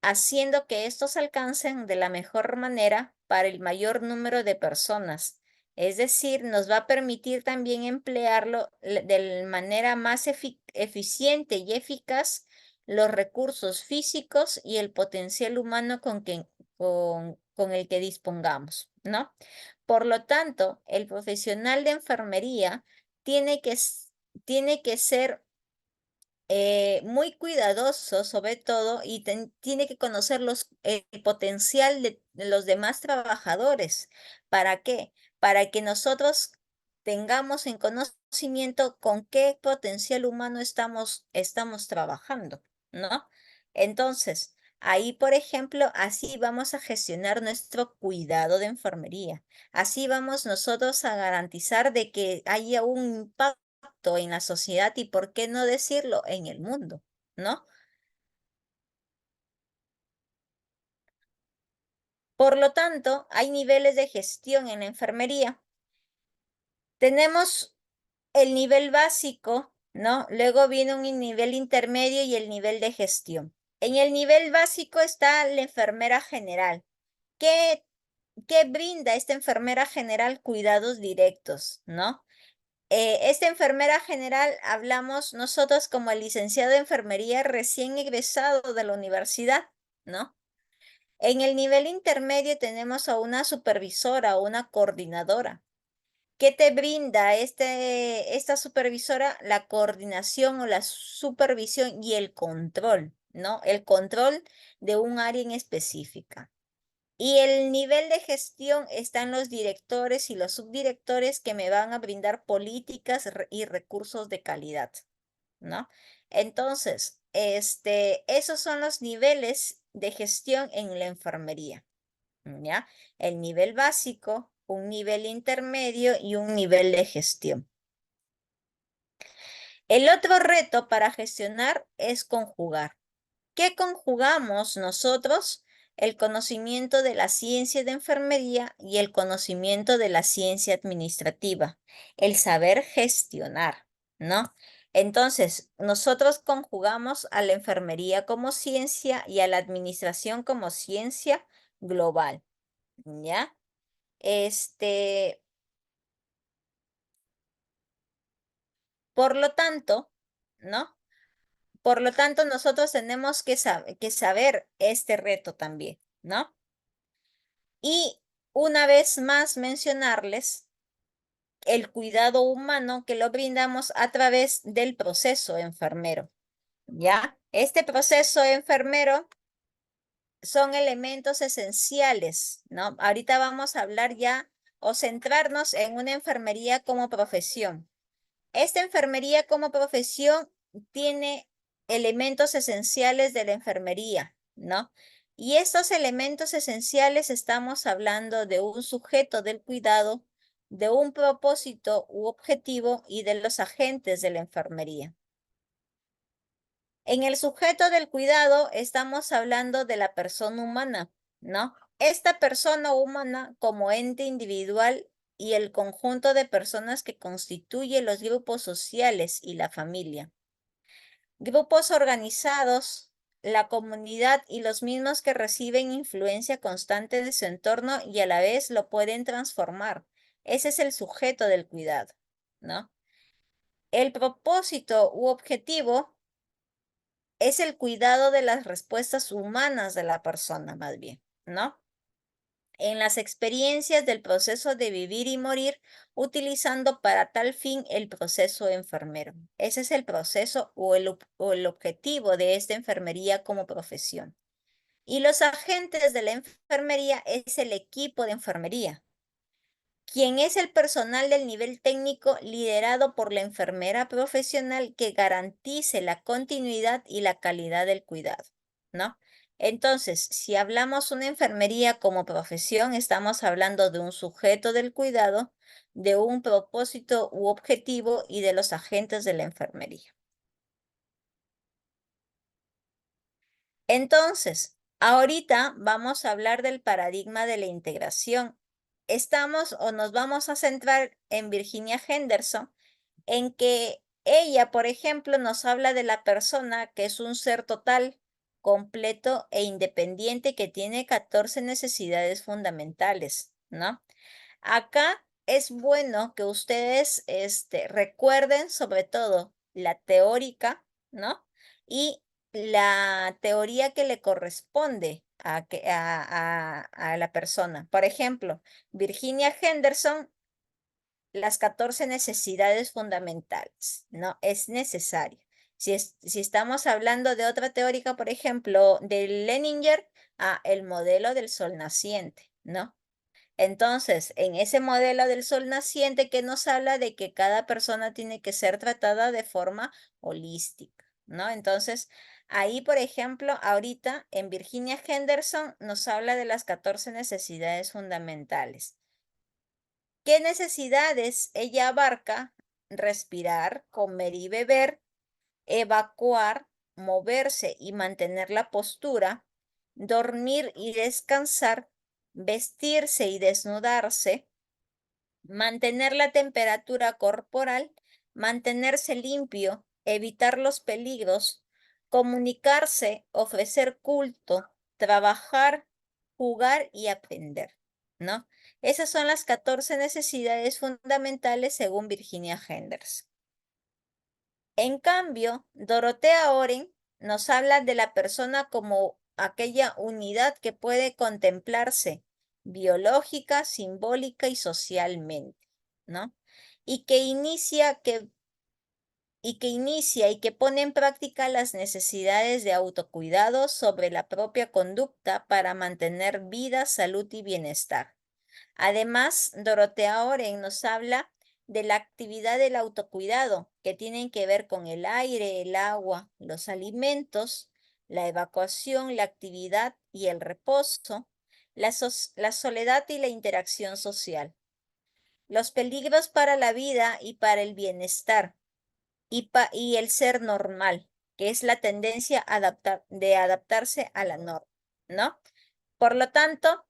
haciendo que estos alcancen de la mejor manera para el mayor número de personas. Es decir, nos va a permitir también emplearlo de manera más eficiente y eficaz los recursos físicos y el potencial humano con el que dispongamos, ¿no? Por lo tanto, el profesional de enfermería tiene que ser muy cuidadoso sobre todo y tiene que conocer el potencial de los demás trabajadores. ¿Para qué? Para que nosotros tengamos en conocimiento con qué potencial humano estamos trabajando, ¿no? Entonces, ahí, por ejemplo, así vamos a gestionar nuestro cuidado de enfermería. Así vamos nosotros a garantizar de que haya un impacto en la sociedad y, ¿por qué no decirlo, en el mundo, ¿no? Por lo tanto, hay niveles de gestión en la enfermería. Tenemos el nivel básico, ¿no? Luego viene un nivel intermedio y el nivel de gestión. En el nivel básico está la enfermera general. ¿Qué, qué brinda esta enfermera general? Cuidados directos, ¿no? Esta enfermera general hablamos nosotros como el licenciado de enfermería recién egresado de la universidad, ¿no? En el nivel intermedio tenemos a una supervisora o una coordinadora. ¿Qué te brinda esta supervisora? La coordinación o la supervisión y el control, ¿no? El control de un área en específica. Y el nivel de gestión están los directores y los subdirectores que me van a brindar políticas y recursos de calidad, ¿no? Entonces, esos son los niveles de gestión en la enfermería, ¿ya? El nivel básico, un nivel intermedio y un nivel de gestión. El otro reto para gestionar es conjugar. ¿Qué conjugamos nosotros? El conocimiento de la ciencia de enfermería y el conocimiento de la ciencia administrativa, el saber gestionar, ¿no? Entonces, nosotros conjugamos a la enfermería como ciencia y a la administración como ciencia global, ¿ya? Por lo tanto, ¿no? Por lo tanto, nosotros tenemos que saber este reto también, ¿no? Y una vez más mencionarles el cuidado humano que lo brindamos a través del proceso enfermero, ¿ya? Este proceso enfermero son elementos esenciales, ¿no? Ahorita vamos a hablar ya o centrarnos en una enfermería como profesión. Esta enfermería como profesión tiene elementos esenciales de la enfermería, ¿no? Y estos elementos esenciales estamos hablando de un sujeto del cuidado, de un propósito u objetivo y de los agentes de la enfermería. En el sujeto del cuidado estamos hablando de la persona humana, ¿no? Esta persona humana como ente individual y el conjunto de personas que constituye los grupos sociales y la familia. Grupos organizados, la comunidad y los mismos que reciben influencia constante de su entorno y a la vez lo pueden transformar. Ese es el sujeto del cuidado, ¿no? El propósito u objetivo es el cuidado de las respuestas humanas de la persona, más bien, ¿no? En las experiencias del proceso de vivir y morir, utilizando para tal fin el proceso enfermero. Ese es el proceso o el objetivo de esta enfermería como profesión. Y los agentes de la enfermería es el equipo de enfermería, quien es el personal del nivel técnico liderado por la enfermera profesional que garantice la continuidad y la calidad del cuidado, ¿no? Entonces, si hablamos una enfermería como profesión, estamos hablando de un sujeto del cuidado, de un propósito u objetivo y de los agentes de la enfermería. Entonces, ahorita vamos a hablar del paradigma de la integración. Estamos o nos vamos a centrar en Virginia Henderson, en que ella, por ejemplo, nos habla de la persona que es un ser total, completo e independiente que tiene 14 necesidades fundamentales, ¿no? Acá es bueno que ustedes recuerden sobre todo la teórica, ¿no? Y la teoría que le corresponde a la persona. Por ejemplo, Virginia Henderson, las 14 necesidades fundamentales, ¿no? Es necesario. Si estamos hablando de otra teórica, por ejemplo, de Leninger, el modelo del sol naciente, ¿no? Entonces, en ese modelo del sol naciente que nos habla de que cada persona tiene que ser tratada de forma holística, ¿no? Entonces, ahí, por ejemplo, ahorita en Virginia Henderson nos habla de las 14 necesidades fundamentales. ¿Qué necesidades ella abarca? Respirar, comer y beber, evacuar, moverse y mantener la postura, dormir y descansar, vestirse y desnudarse, mantener la temperatura corporal, mantenerse limpio, evitar los peligros, comunicarse, ofrecer culto, trabajar, jugar y aprender, ¿no? Esas son las 14 necesidades fundamentales según Virginia Henderson. En cambio, Dorothea Oren nos habla de la persona como aquella unidad que puede contemplarse biológica, simbólica y socialmente, ¿no? Y que inicia y que pone en práctica las necesidades de autocuidado sobre la propia conducta para mantener vida, salud y bienestar. Además, Dorotea Oren nos habla de la actividad del autocuidado, que tienen que ver con el aire, el agua, los alimentos, la evacuación, la actividad y el reposo, la soledad y la interacción social, los peligros para la vida y para el bienestar, y el ser normal, que es la tendencia de adaptarse a la norma, ¿no? Por lo tanto,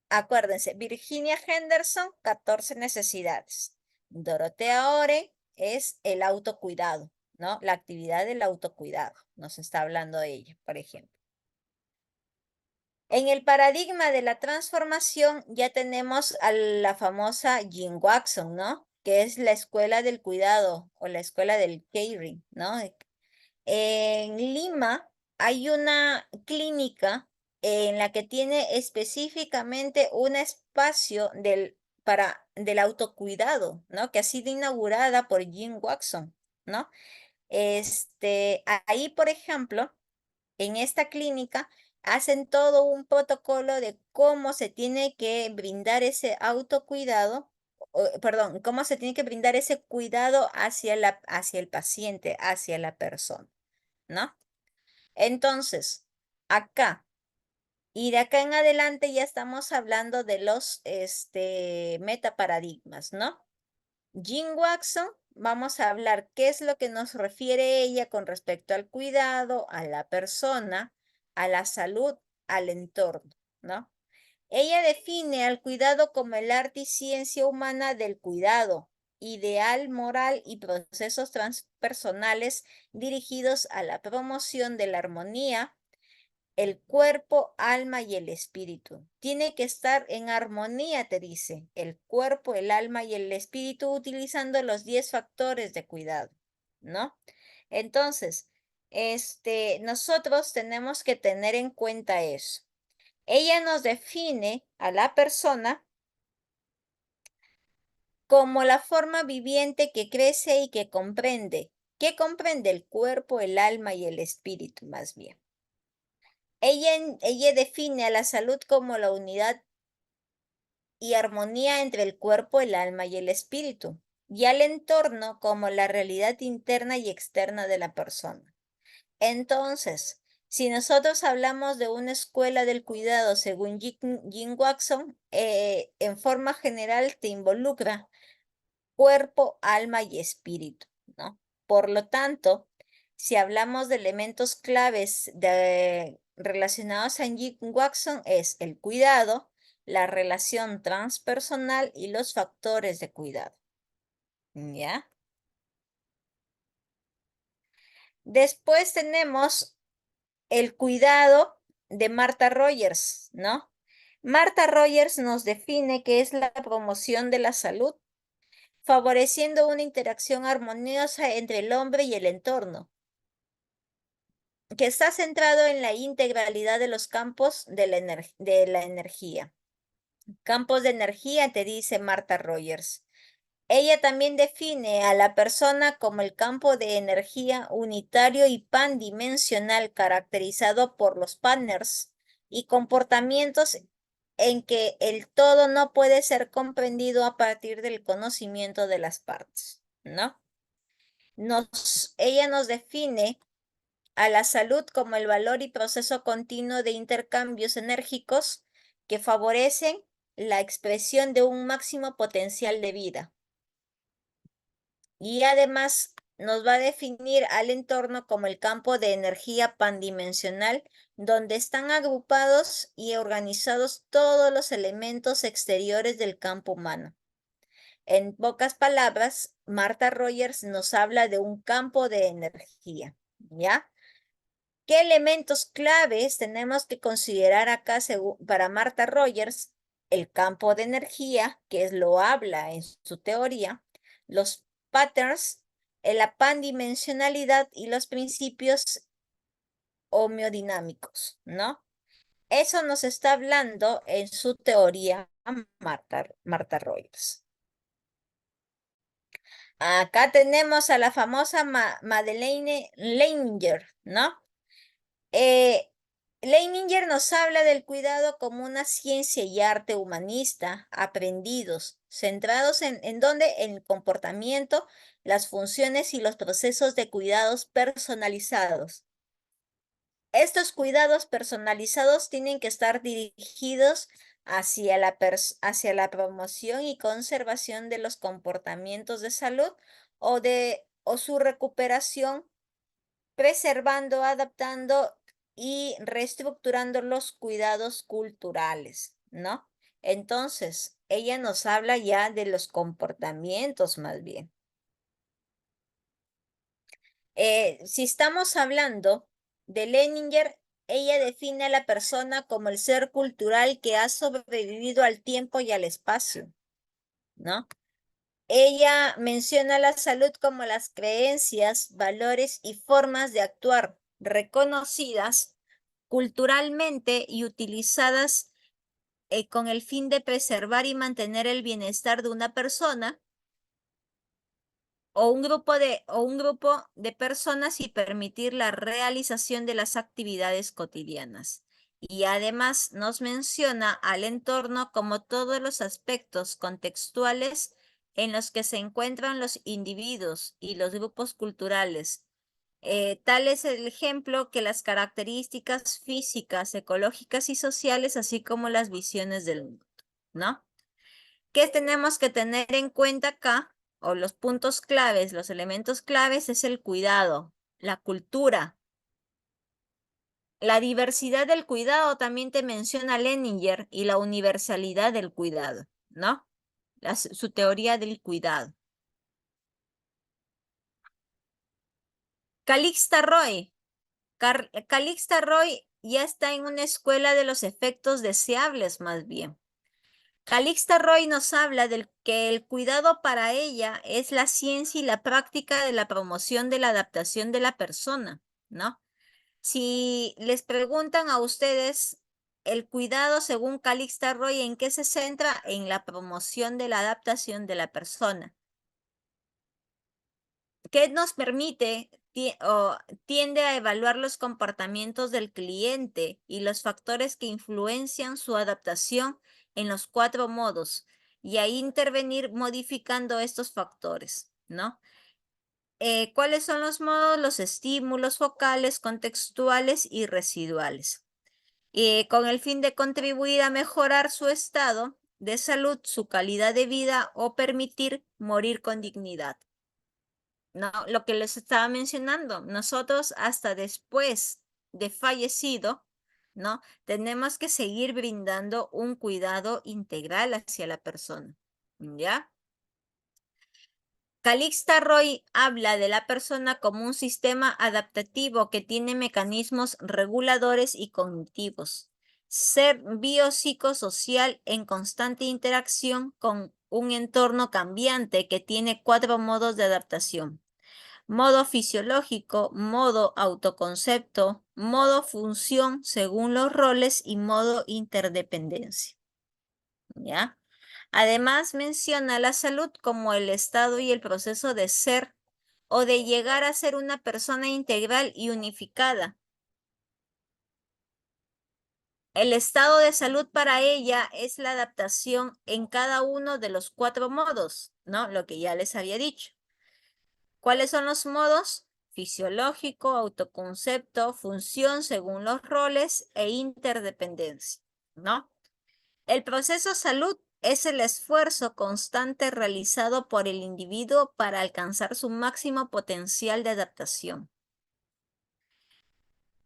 acuérdense, Virginia Henderson, 14 necesidades. Dorotea Oren es el autocuidado, ¿no? La actividad del autocuidado, nos está hablando de ella, por ejemplo. En el paradigma de la transformación ya tenemos a la famosa Jean Watson, ¿no? Que es la escuela del cuidado o la escuela del caring, ¿no? En Lima hay una clínica en la que tiene específicamente un espacio del autocuidado, ¿no? Que ha sido inaugurada por Jean Watson, ¿no? Ahí, por ejemplo, en esta clínica hacen todo un protocolo de cómo se tiene que brindar ese autocuidado, perdón, cómo se tiene que brindar ese cuidado hacia el paciente, hacia la persona, ¿no? Entonces, acá y de acá en adelante ya estamos hablando de los metaparadigmas, ¿no? Jean Watson, vamos a hablar qué es lo que nos refiere ella con respecto al cuidado, a la persona, a la salud, al entorno, ¿no? Ella define al cuidado como el arte y ciencia humana del cuidado, ideal, moral y procesos transpersonales dirigidos a la promoción de la armonía, el cuerpo, alma y el espíritu. Tiene que estar en armonía, te dice, el cuerpo, el alma y el espíritu utilizando los 10 factores de cuidado, ¿no? Entonces, nosotros tenemos que tener en cuenta eso. Ella nos define a la persona como la forma viviente que crece y que comprende. ¿Qué comprende? El cuerpo, el alma y el espíritu, más bien. Ella define a la salud como la unidad y armonía entre el cuerpo, el alma y el espíritu, y al entorno como la realidad interna y externa de la persona. Entonces, si nosotros hablamos de una escuela del cuidado según Jean Watson, en forma general te involucra cuerpo, alma y espíritu, ¿no? Por lo tanto, si hablamos de elementos claves relacionados a Jean Watson es el cuidado, la relación transpersonal y los factores de cuidado, ¿ya? Después tenemos el cuidado de Martha Rogers, ¿no? Martha Rogers nos define qué es la promoción de la salud, favoreciendo una interacción armoniosa entre el hombre y el entorno, que está centrado en la integralidad de los campos de la energía. Campos de energía, te dice Martha Rogers. Ella también define a la persona como el campo de energía unitario y pandimensional caracterizado por los partners y comportamientos en que el todo no puede ser comprendido a partir del conocimiento de las partes, ¿no? Ella nos define a la salud como el valor y proceso continuo de intercambios enérgicos que favorecen la expresión de un máximo potencial de vida. Y además nos va a definir al entorno como el campo de energía pandimensional, donde están agrupados y organizados todos los elementos exteriores del campo humano. En pocas palabras, Martha Rogers nos habla de un campo de energía, ¿ya? ¿Qué elementos claves tenemos que considerar acá para Martha Rogers? El campo de energía, que lo habla en su teoría, los patterns, la pandimensionalidad y los principios homeodinámicos, ¿no? Eso nos está hablando en su teoría Martha Rogers. Acá tenemos a la famosa Madeleine Leininger, ¿no? Leininger nos habla del cuidado como una ciencia y arte humanista, aprendidos, centrados en dónde, en el comportamiento, las funciones y los procesos de cuidados personalizados. Estos cuidados personalizados tienen que estar dirigidos hacia la promoción y conservación de los comportamientos de salud o su recuperación, preservando, adaptando y reestructurando los cuidados culturales, ¿no? Entonces, ella nos habla ya de los comportamientos más bien. Si estamos hablando de Leninger, ella define a la persona como el ser cultural que ha sobrevivido al tiempo y al espacio, ¿no? Ella menciona la salud como las creencias, valores y formas de actuar reconocidas culturalmente y utilizadas con el fin de preservar y mantener el bienestar de una persona o un grupo de personas y permitir la realización de las actividades cotidianas. Y además nos menciona al entorno como todos los aspectos contextuales en los que se encuentran los individuos y los grupos culturales. Tal es el ejemplo que las características físicas, ecológicas y sociales, así como las visiones del mundo, ¿no? ¿Qué tenemos que tener en cuenta acá? O los puntos claves, los elementos claves es el cuidado, la cultura. La diversidad del cuidado también te menciona Leninger y la universalidad del cuidado, ¿no? Su teoría del cuidado. Calixta Roy. Calixta Roy ya está en una escuela de los efectos deseables más bien. Calixta Roy nos habla de que el cuidado para ella es la ciencia y la práctica de la promoción de la adaptación de la persona, ¿no? Si les preguntan a ustedes el cuidado según Calixta Roy, ¿en qué se centra? En la promoción de la adaptación de la persona. ¿Qué nos permite o tiende a evaluar los comportamientos del cliente y los factores que influencian su adaptación en los 4 modos y ahí intervenir modificando estos factores, ¿no? ¿Cuáles son los modos? Los estímulos focales, contextuales y residuales. Con el fin de contribuir a mejorar su estado de salud, su calidad de vida o permitir morir con dignidad. No, lo que les estaba mencionando, nosotros hasta después de fallecido, ¿no? Tenemos que seguir brindando un cuidado integral hacia la persona, ¿ya? Calixta Roy habla de la persona como un sistema adaptativo que tiene mecanismos reguladores y cognitivos. Ser biopsicosocial en constante interacción con un entorno cambiante que tiene 4 modos de adaptación: modo fisiológico, modo autoconcepto, modo función según los roles y modo interdependencia. ¿Ya? Además menciona la salud como el estado y el proceso de ser o de llegar a ser una persona integral y unificada. El estado de salud para ella es la adaptación en cada uno de los 4 modos, ¿no? Lo que ya les había dicho. ¿Cuáles son los modos? Fisiológico, autoconcepto, función según los roles e interdependencia, ¿no? El proceso salud es el esfuerzo constante realizado por el individuo para alcanzar su máximo potencial de adaptación.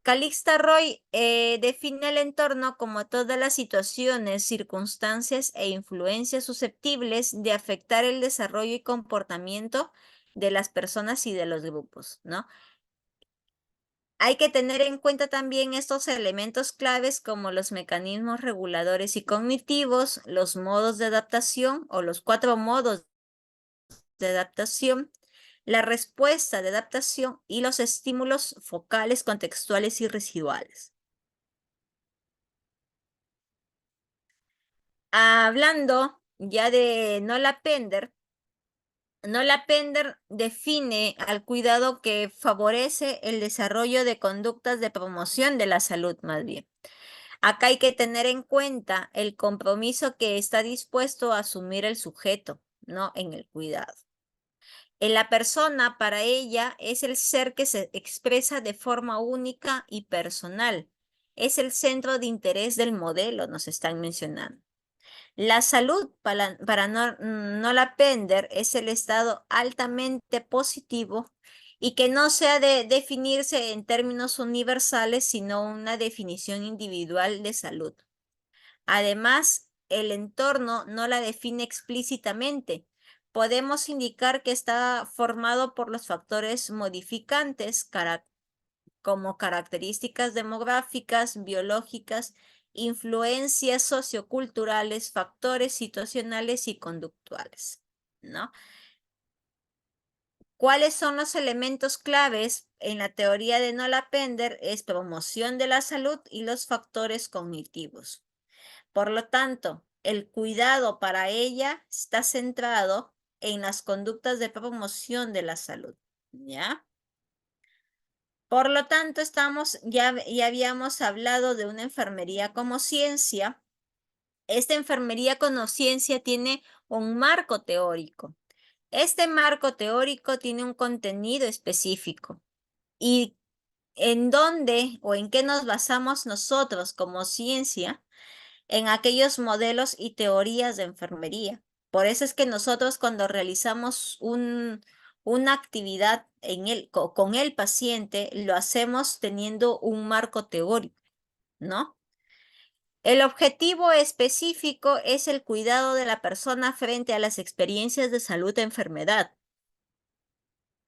Calixta Roy define el entorno como todas las situaciones, circunstancias e influencias susceptibles de afectar el desarrollo y comportamiento de las personas y de los grupos, ¿no? Hay que tener en cuenta también estos elementos claves como los mecanismos reguladores y cognitivos, los modos de adaptación o los 4 modos de adaptación, la respuesta de adaptación y los estímulos focales, contextuales y residuales. Hablando ya de Nola Pender, Nola Pender define al cuidado que favorece el desarrollo de conductas de promoción de la salud más bien. Acá hay que tener en cuenta el compromiso que está dispuesto a asumir el sujeto, ¿no? En el cuidado. En la persona, para ella, es el ser que se expresa de forma única y personal, es el centro de interés del modelo, nos están mencionando. La salud para Nola Pender es el estado altamente positivo y que no se ha de definirse en términos universales, sino una definición individual de salud. Además, el entorno no la define explícitamente. Podemos indicar que está formado por los factores modificantes como características demográficas, biológicas, influencias socioculturales, factores situacionales y conductuales, ¿no? ¿Cuáles son los elementos claves en la teoría de Nola Pender? Es promoción de la salud y los factores cognitivos. Por lo tanto, el cuidado para ella está centrado en las conductas de promoción de la salud, ¿ya? Por lo tanto, ya habíamos hablado de una enfermería como ciencia. Esta enfermería como ciencia tiene un marco teórico. Este marco teórico tiene un contenido específico. ¿Y en dónde o en qué nos basamos nosotros como ciencia? En aquellos modelos y teorías de enfermería. Por eso es que nosotros cuando realizamos una actividad con el paciente, lo hacemos teniendo un marco teórico, ¿no? El objetivo específico es el cuidado de la persona frente a las experiencias de salud e enfermedad.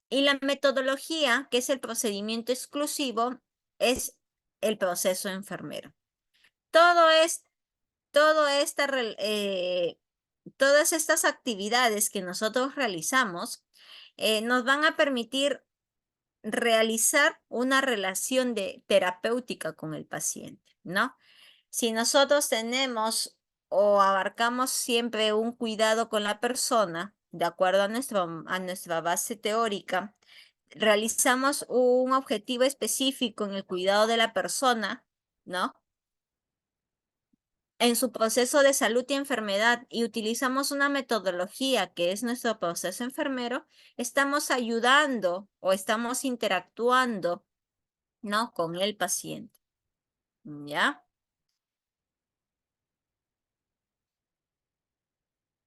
Y la metodología, que es el procedimiento exclusivo, es el proceso enfermero. Todo es, todo esta, todas estas actividades que nosotros realizamos nos van a permitir realizar una relación terapéutica con el paciente, ¿no? Si nosotros tenemos o abarcamos siempre un cuidado con la persona, de acuerdo a nuestra base teórica, realizamos un objetivo específico en el cuidado de la persona, ¿no? En su proceso de salud y enfermedad y utilizamos una metodología que es nuestro proceso enfermero, estamos ayudando o estamos interactuando, ¿no? Con el paciente, ¿ya?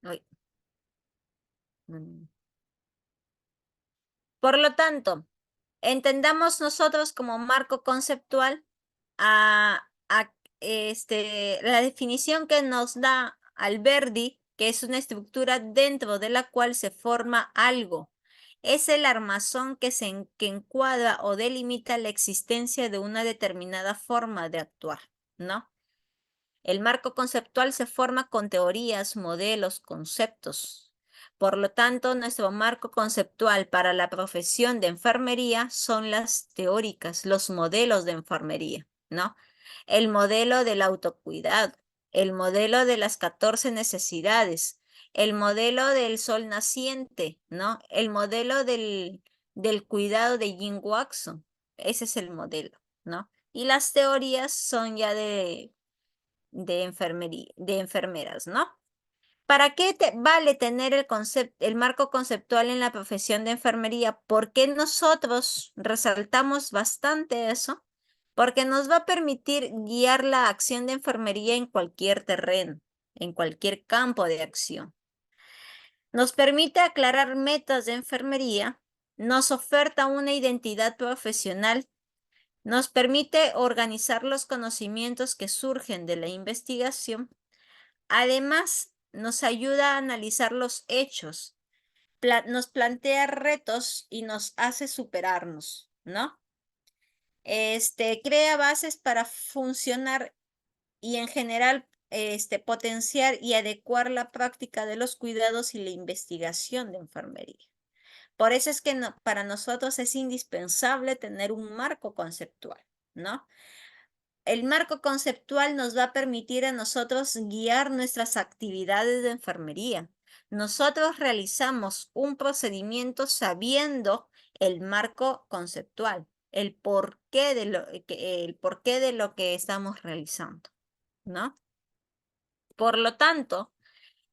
Ay, mm. Por lo tanto, entendamos nosotros como marco conceptual la definición que nos da Alberdi, que es una estructura dentro de la cual se forma algo. Es el armazón que encuadra o delimita la existencia de una determinada forma de actuar, ¿no? El marco conceptual se forma con teorías, modelos, conceptos. Por lo tanto, nuestro marco conceptual para la profesión de enfermería son las teóricas, los modelos de enfermería, ¿no? El modelo del autocuidado, el modelo de las 14 necesidades, el modelo del sol naciente, ¿no? El modelo del cuidado de Jim Watson. Ese es el modelo, ¿no? Y las teorías son ya de enfermería, de enfermeras, ¿no? ¿Para qué vale tener el marco conceptual en la profesión de enfermería? ¿Por qué nosotros resaltamos bastante eso? Porque nos va a permitir guiar la acción de enfermería en cualquier terreno, en cualquier campo de acción. Nos permite aclarar metas de enfermería, nos oferta una identidad profesional, nos permite organizar los conocimientos que surgen de la investigación. Además, nos ayuda a analizar los hechos, nos plantea retos y nos hace superarnos, ¿no? Crea bases para funcionar y en general potenciar y adecuar la práctica de los cuidados y la investigación de enfermería. Por eso es que para nosotros es indispensable tener un marco conceptual, ¿no? El marco conceptual nos va a permitir a nosotros guiar nuestras actividades de enfermería. Nosotros realizamos un procedimiento sabiendo el marco conceptual, el porqué de lo que estamos realizando, ¿no? Por lo tanto,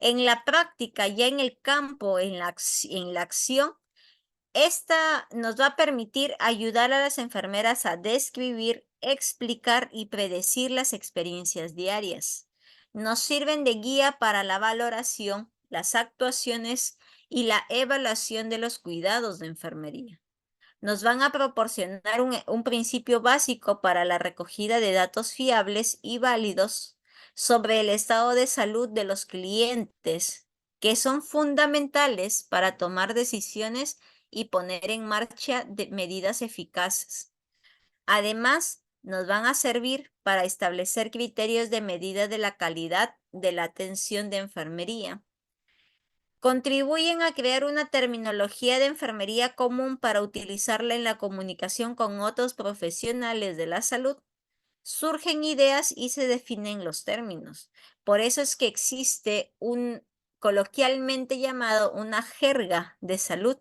en la práctica, ya en el campo, en la acción, Esta nos va a permitir ayudar a las enfermeras a describir, explicar y predecir las experiencias diarias. Nos sirven de guía para la valoración, las actuaciones y la evaluación de los cuidados de enfermería. Nos van a proporcionar un principio básico para la recogida de datos fiables y válidos sobre el estado de salud de los clientes, que son fundamentales para tomar decisiones y poner en marcha medidas eficaces. Además, nos van a servir para establecer criterios de medida de la calidad de la atención de enfermería. Contribuyen a crear una terminología de enfermería común para utilizarla en la comunicación con otros profesionales de la salud. Surgen ideas y se definen los términos. Por eso es que existe un coloquialmente llamado una jerga de salud,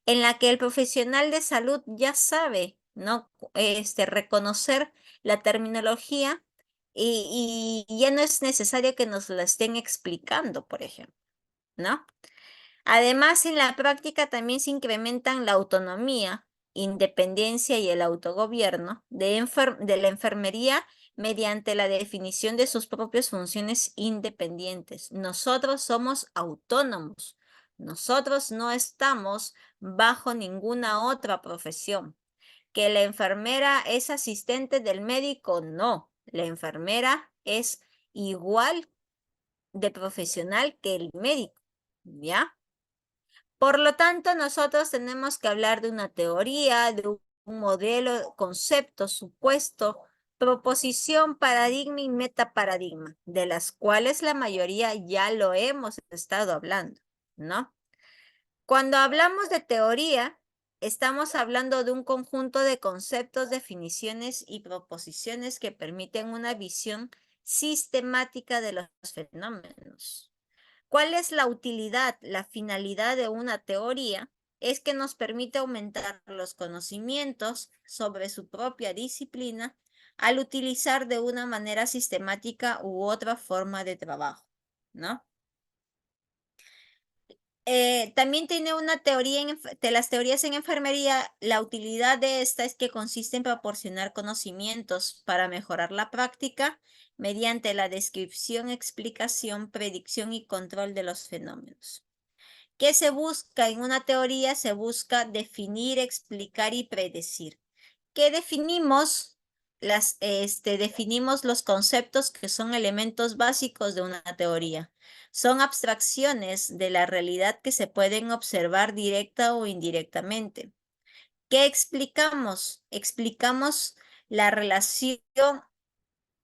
en la que el profesional de salud ya sabe, ¿no? Reconocer la terminología y ya no es necesario que nos la estén explicando, por ejemplo, ¿no? Además, en la práctica también se incrementan la autonomía, independencia y el autogobierno de la enfermería mediante la definición de sus propias funciones independientes. Nosotros somos autónomos. Nosotros no estamos bajo ninguna otra profesión. Que la enfermera es asistente del médico, no. La enfermera es igual de profesional que el médico, ¿ya? Por lo tanto, nosotros tenemos que hablar de una teoría, de un modelo, concepto, supuesto, proposición, paradigma y metaparadigma, de las cuales la mayoría ya lo hemos estado hablando, ¿no? Cuando hablamos de teoría, estamos hablando de un conjunto de conceptos, definiciones y proposiciones que permiten una visión sistemática de los fenómenos. ¿Cuál es la utilidad, la finalidad de una teoría? Es que nos permite aumentar los conocimientos sobre su propia disciplina al utilizar de una manera sistemática u otra forma de trabajo, ¿no? También tiene una teoría de las teorías en enfermería. La utilidad de esta es que consiste en proporcionar conocimientos para mejorar la práctica mediante la descripción, explicación, predicción y control de los fenómenos. ¿Qué se busca en una teoría? Se busca definir, explicar y predecir. ¿Qué definimos? Definimos los conceptos que son elementos básicos de una teoría. Son abstracciones de la realidad que se pueden observar directa o indirectamente. ¿Qué explicamos? Explicamos la relación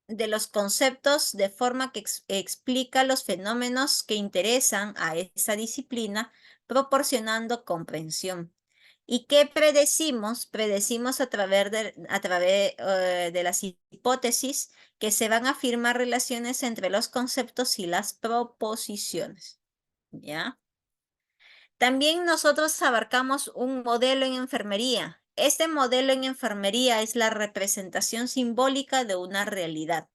de los conceptos de forma que explica los fenómenos que interesan a esa disciplina, proporcionando comprensión. ¿Y qué predecimos? Predecimos a través de las hipótesis que se van a afirmar relaciones entre los conceptos y las proposiciones. ¿Ya? También nosotros abarcamos un modelo en enfermería. Este modelo en enfermería es la representación simbólica de una realidad.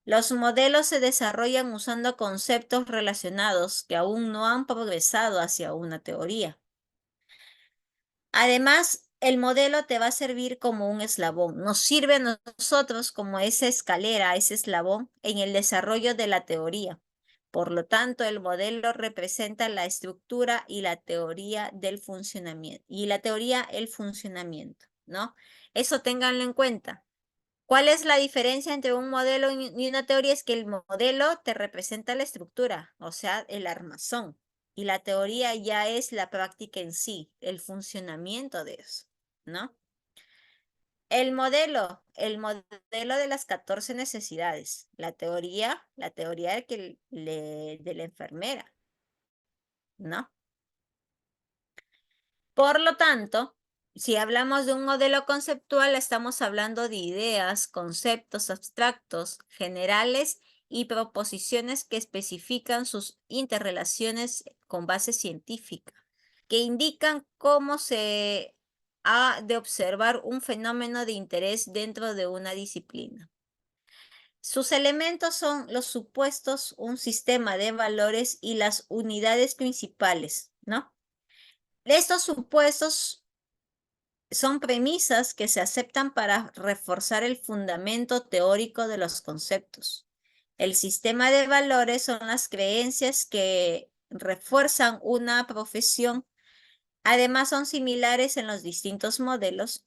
Los modelos se desarrollan usando conceptos relacionados que aún no han progresado hacia una teoría. Además, el modelo te va a servir como un eslabón. Nos sirve a nosotros como esa escalera, ese eslabón en el desarrollo de la teoría. Por lo tanto, el modelo representa la estructura y la teoría del funcionamiento. Y la teoría, el funcionamiento, ¿no? Eso ténganlo en cuenta. ¿Cuál es la diferencia entre un modelo y una teoría? Es que el modelo te representa la estructura, o sea, el armazón, y la teoría ya es la práctica en sí, el funcionamiento de eso, ¿no? El modelo de las 14 necesidades, la teoría de la enfermera, ¿no? Por lo tanto, si hablamos de un modelo conceptual, estamos hablando de ideas, conceptos abstractos, generales y proposiciones que especifican sus interrelaciones con base científica, que indican cómo se ha de observar un fenómeno de interés dentro de una disciplina. Sus elementos son los supuestos, un sistema de valores y las unidades principales, ¿no? Estos supuestos son premisas que se aceptan para reforzar el fundamento teórico de los conceptos. El sistema de valores son las creencias que refuerzan una profesión. Además, son similares en los distintos modelos.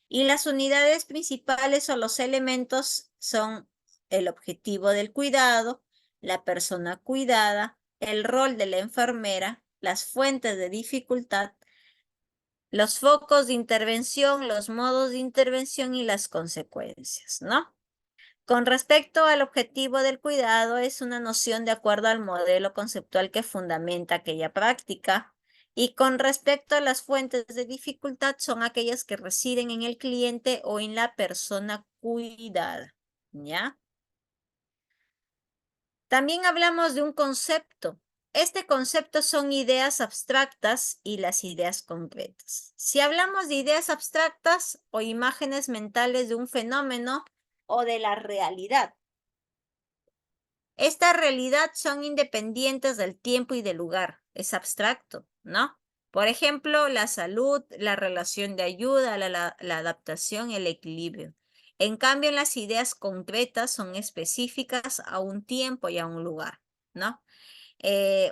Y las unidades principales o los elementos son el objetivo del cuidado, la persona cuidada, el rol de la enfermera, las fuentes de dificultad, los focos de intervención, los modos de intervención y las consecuencias, ¿no? Con respecto al objetivo del cuidado, es una noción de acuerdo al modelo conceptual que fundamenta aquella práctica. Y con respecto a las fuentes de dificultad, son aquellas que residen en el cliente o en la persona cuidada, ¿ya? También hablamos de un concepto. Este concepto son ideas abstractas y las ideas concretas. Si hablamos de ideas abstractas o imágenes mentales de un fenómeno o de la realidad, esta realidad son independientes del tiempo y del lugar. Es abstracto, ¿no? Por ejemplo, la salud, la relación de ayuda, la adaptación, el equilibrio. En cambio, las ideas concretas son específicas a un tiempo y a un lugar, ¿no?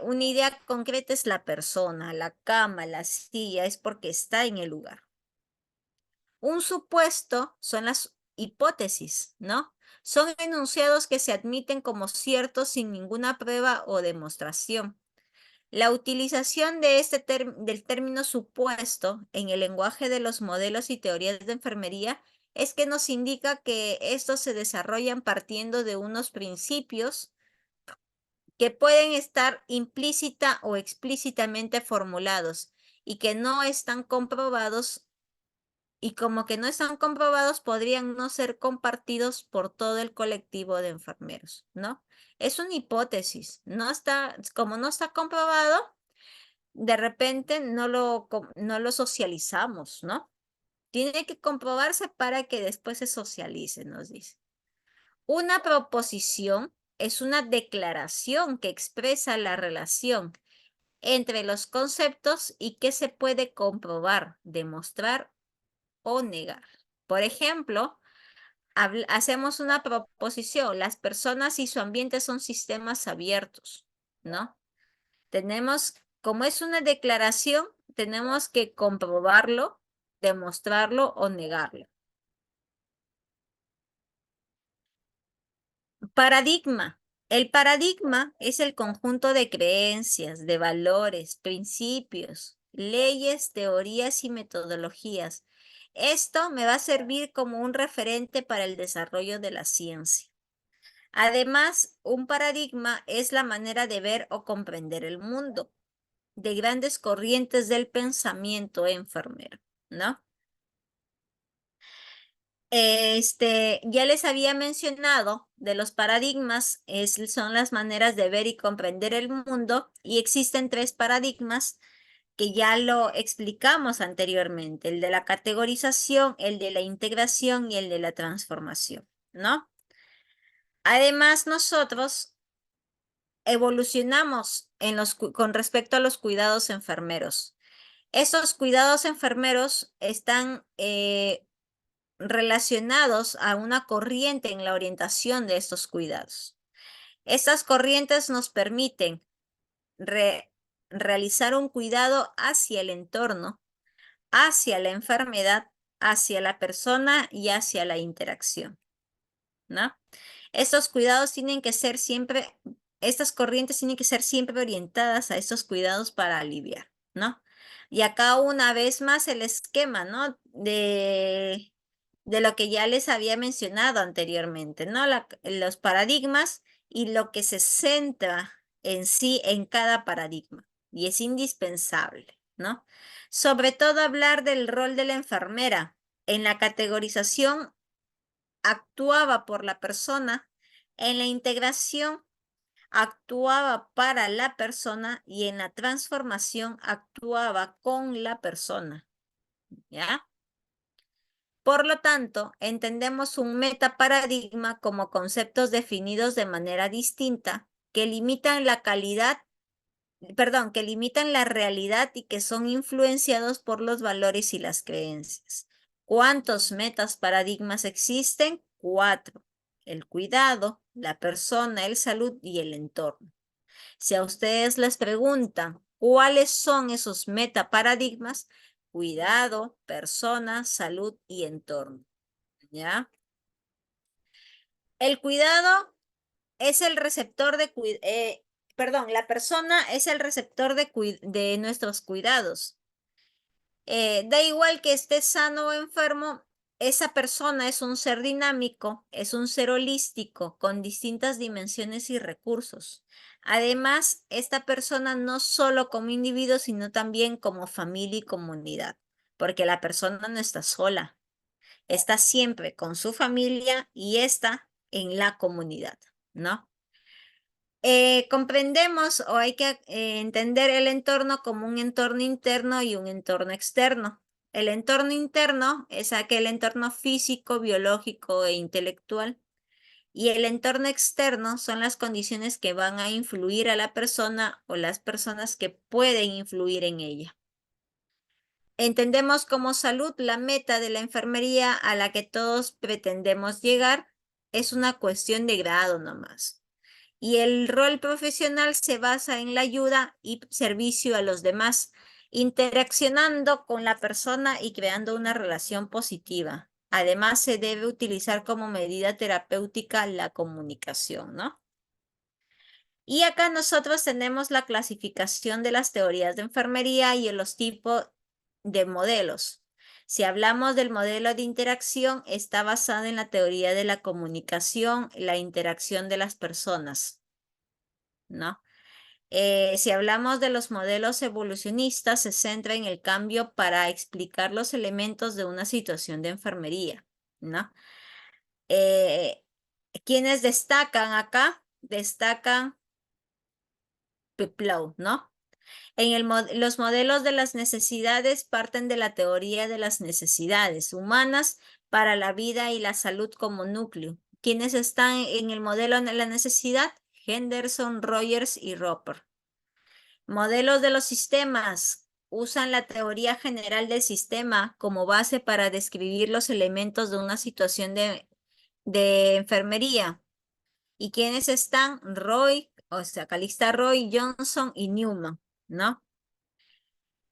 Una idea concreta es la persona, la cama, la silla, es porque está en el lugar. Un supuesto son las hipótesis, ¿no? Son enunciados que se admiten como ciertos sin ninguna prueba o demostración. La utilización de del término supuesto en el lenguaje de los modelos y teorías de enfermería es que nos indica que estos se desarrollan partiendo de unos principios que pueden estar implícita o explícitamente formulados y que no están comprobados, y como que no están comprobados, podrían no ser compartidos por todo el colectivo de enfermeros, ¿no? Es una hipótesis, no está, como no está comprobado, de repente no lo socializamos, ¿no? Tiene que comprobarse para que después se socialice, nos dice. Una proposición es una declaración que expresa la relación entre los conceptos y que se puede comprobar, demostrar o negar. Por ejemplo, hacemos una proposición, las personas y su ambiente son sistemas abiertos, ¿no? Como es una declaración, tenemos que comprobarlo, demostrarlo o negarlo. Paradigma. El paradigma es el conjunto de creencias, de valores, principios, leyes, teorías y metodologías. Esto me va a servir como un referente para el desarrollo de la ciencia. Además, un paradigma es la manera de ver o comprender el mundo de grandes corrientes del pensamiento enfermero, ¿no? Ya les había mencionado de los paradigmas, son las maneras de ver y comprender el mundo, y existen 3 paradigmas que ya lo explicamos anteriormente, el de la categorización, el de la integración y el de la transformación, ¿no? Además, nosotros evolucionamos con respecto a los cuidados enfermeros. Esos cuidados enfermeros están relacionados a una corriente en la orientación de estos cuidados. Estas corrientes nos permiten realizar un cuidado hacia el entorno, hacia la enfermedad, hacia la persona y hacia la interacción, ¿no? Estos cuidados tienen que ser siempre, estas corrientes tienen que ser siempre orientadas a estos cuidados para aliviar, ¿no? Y acá una vez más el esquema, ¿no? De lo que ya les había mencionado anteriormente, ¿no? Los paradigmas y lo que se centra en sí en cada paradigma. Y es indispensable, ¿no? Sobre todo hablar del rol de la enfermera. En la categorización actuaba por la persona, en la integración actuaba para la persona y en la transformación actuaba con la persona, ¿ya? Por lo tanto, entendemos un metaparadigma como conceptos definidos de manera distinta que limitan la calidad perdón, que limitan la realidad y que son influenciados por los valores y las creencias. ¿Cuántos metas paradigmas existen? 4. El cuidado, la persona, el salud y el entorno. Si a ustedes les preguntan cuáles son esos metaparadigmas, cuidado, persona, salud y entorno. ¿Ya? El cuidado es el receptor de perdón, la persona es el receptor de nuestros cuidados. Da igual que esté sano o enfermo, esa persona es un ser dinámico, es un ser holístico con distintas dimensiones y recursos. Además, esta persona no solo como individuo, sino también como familia y comunidad, porque la persona no está sola, está siempre con su familia y está en la comunidad, ¿no? Comprendemos o hay que entender el entorno como un entorno interno y un entorno externo. El entorno interno es aquel entorno físico, biológico e intelectual. Y el entorno externo son las condiciones que van a influir a la persona o las personas que pueden influir en ella. Entendemos como salud la meta de la enfermería a la que todos pretendemos llegar. Es una cuestión de grado nomás. Y el rol profesional se basa en la ayuda y servicio a los demás, interaccionando con la persona y creando una relación positiva. Además, se debe utilizar como medida terapéutica la comunicación, ¿no? Y acá nosotros tenemos la clasificación de las teorías de enfermería y los tipos de modelos. Si hablamos del modelo de interacción, está basado en la teoría de la comunicación, la interacción de las personas, ¿no? Si hablamos de los modelos evolucionistas, se centra en el cambio para explicar los elementos de una situación de enfermería, ¿no? ¿Quiénes destacan acá? Destacan Peplau, ¿no? Los modelos de las necesidades parten de la teoría de las necesidades humanas para la vida y la salud como núcleo. ¿Quiénes están en el modelo de la necesidad? Henderson, Rogers y Roper. Modelos de los sistemas usan la teoría general del sistema como base para describir los elementos de una situación de enfermería. ¿Y quiénes están? Roy, o sea, Calista Roy, Johnson y Newman, ¿no?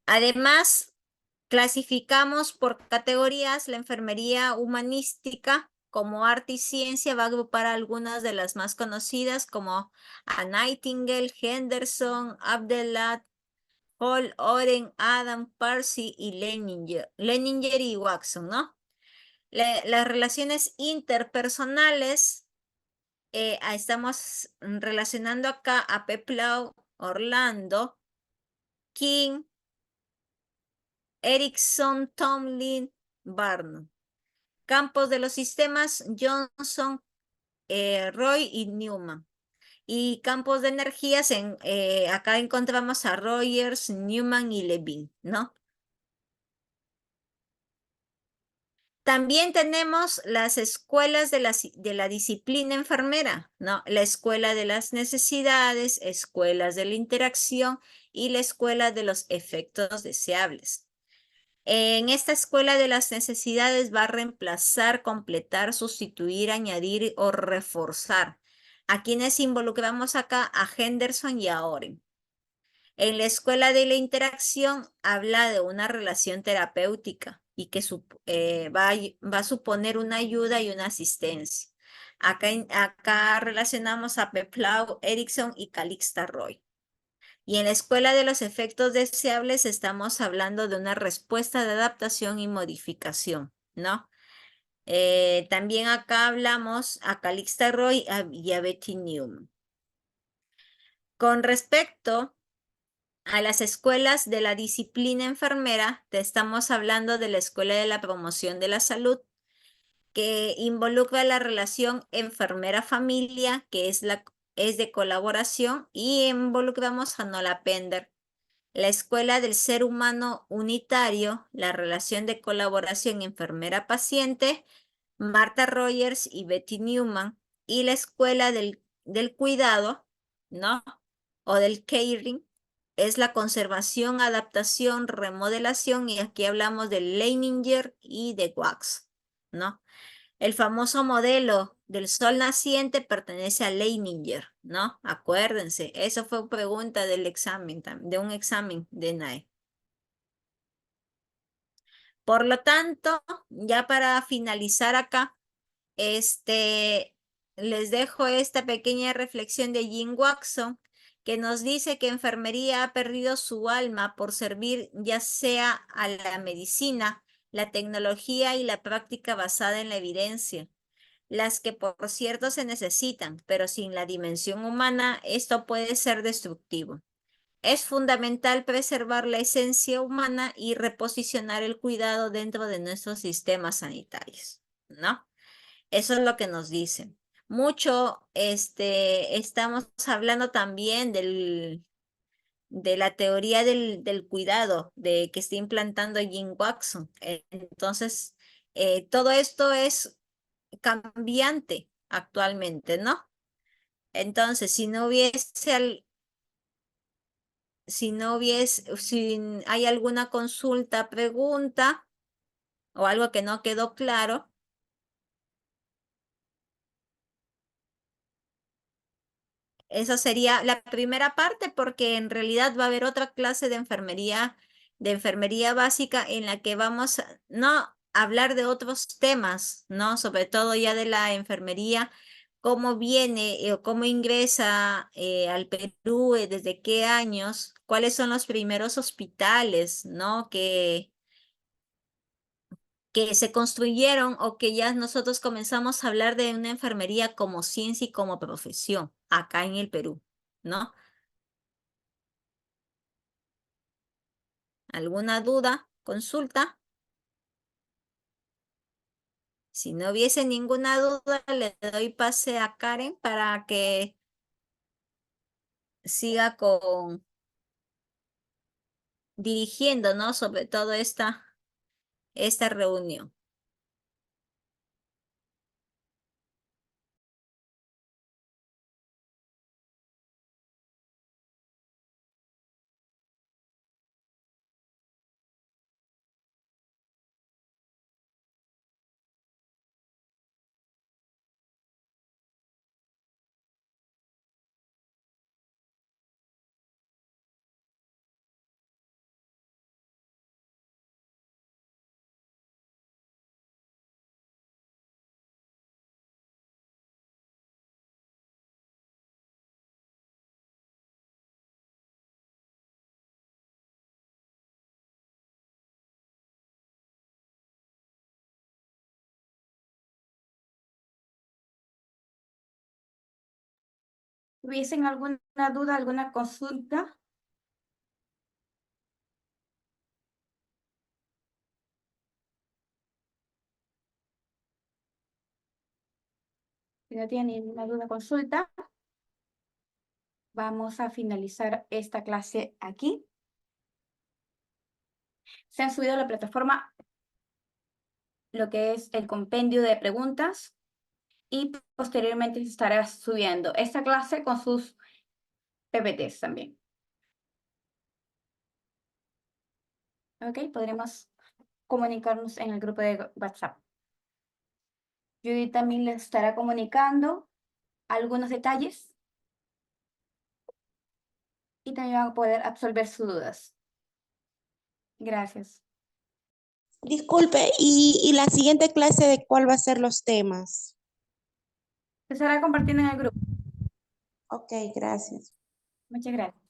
Además, clasificamos por categorías la enfermería humanística como arte y ciencia, va a agrupar algunas de las más conocidas como a Nightingale, Henderson, Abdelat, Paul, Oren, Adam, Parsi y Leninger y Watson, ¿no? Las relaciones interpersonales, estamos relacionando acá a Peplau, Orlando, King, Erickson, Tomlin, Barnum. Campos de los sistemas, Johnson, Roy y Newman. Y campos de energías, acá encontramos a Rogers, Newman y Levine, ¿no? También tenemos las escuelas de la disciplina enfermera, ¿no? La escuela de las necesidades, escuelas de la interacción y la escuela de los efectos deseables. En esta escuela de las necesidades va a reemplazar, completar, sustituir, añadir o reforzar. ¿A quienes involucramos acá? A Henderson y a Oren. En la escuela de la interacción habla de una relación terapéutica y que va a suponer una ayuda y una asistencia. Acá relacionamos a Peplau, Erickson y Calixta Roy. Y en la escuela de los efectos deseables estamos hablando de una respuesta de adaptación y modificación, ¿no? También acá hablamos a Calixta Roy y a Betty Newman. Con respecto a las escuelas de la disciplina enfermera, te estamos hablando de la Escuela de la Promoción de la Salud, que involucra la relación enfermera-familia, que es de colaboración, y involucramos a Nola Pender. La Escuela del Ser Humano Unitario, la relación de colaboración enfermera-paciente, Martha Rogers y Betty Newman. Y la Escuela del Cuidado, ¿no? O del Caring, es la conservación, adaptación, remodelación, y aquí hablamos de Leininger y de Wax, ¿no? El famoso modelo del sol naciente pertenece a Leininger, ¿no? Acuérdense, eso fue pregunta del examen, de un examen de NAE. Por lo tanto, ya para finalizar acá, les dejo esta pequeña reflexión de Jim Watson, que nos dice que enfermería ha perdido su alma por servir ya sea a la medicina, la tecnología y la práctica basada en la evidencia, las que por cierto se necesitan, pero sin la dimensión humana esto puede ser destructivo. Es fundamental preservar la esencia humana y reposicionar el cuidado dentro de nuestros sistemas sanitarios, ¿no? Eso es lo que nos dicen. Mucho, estamos hablando también de la teoría del cuidado de que está implantando Jim Watson. Entonces, todo esto es cambiante actualmente, ¿no? Entonces, si hay alguna consulta, pregunta o algo que no quedó claro, esa sería la primera parte, porque en realidad va a haber otra clase de enfermería básica en la que vamos no a hablar de otros temas, ¿no? Sobre todo ya de la enfermería, cómo viene o cómo ingresa al Perú, desde qué años, cuáles son los primeros hospitales, ¿no? Que se construyeron, o que ya nosotros comenzamos a hablar de una enfermería como ciencia y como profesión acá en el Perú, ¿no? ¿Alguna duda? ¿Consulta? Si no hubiese ninguna duda, le doy pase a Karen para que siga dirigiendo, ¿no? Sobre todo esta reunión. ¿Tuviesen alguna duda, alguna consulta? Si no tienen ninguna duda, consulta, vamos a finalizar esta clase aquí. Se han subido a la plataforma lo que es el compendio de preguntas y posteriormente se estará subiendo esta clase con sus PPTs también. Ok, podremos comunicarnos en el grupo de WhatsApp. Judy también les estará comunicando algunos detalles y también van a poder absolver sus dudas. Gracias. Disculpe, ¿y la siguiente clase de cuál va a ser los temas? Se estará compartiendo en el grupo. Ok, gracias. Muchas gracias.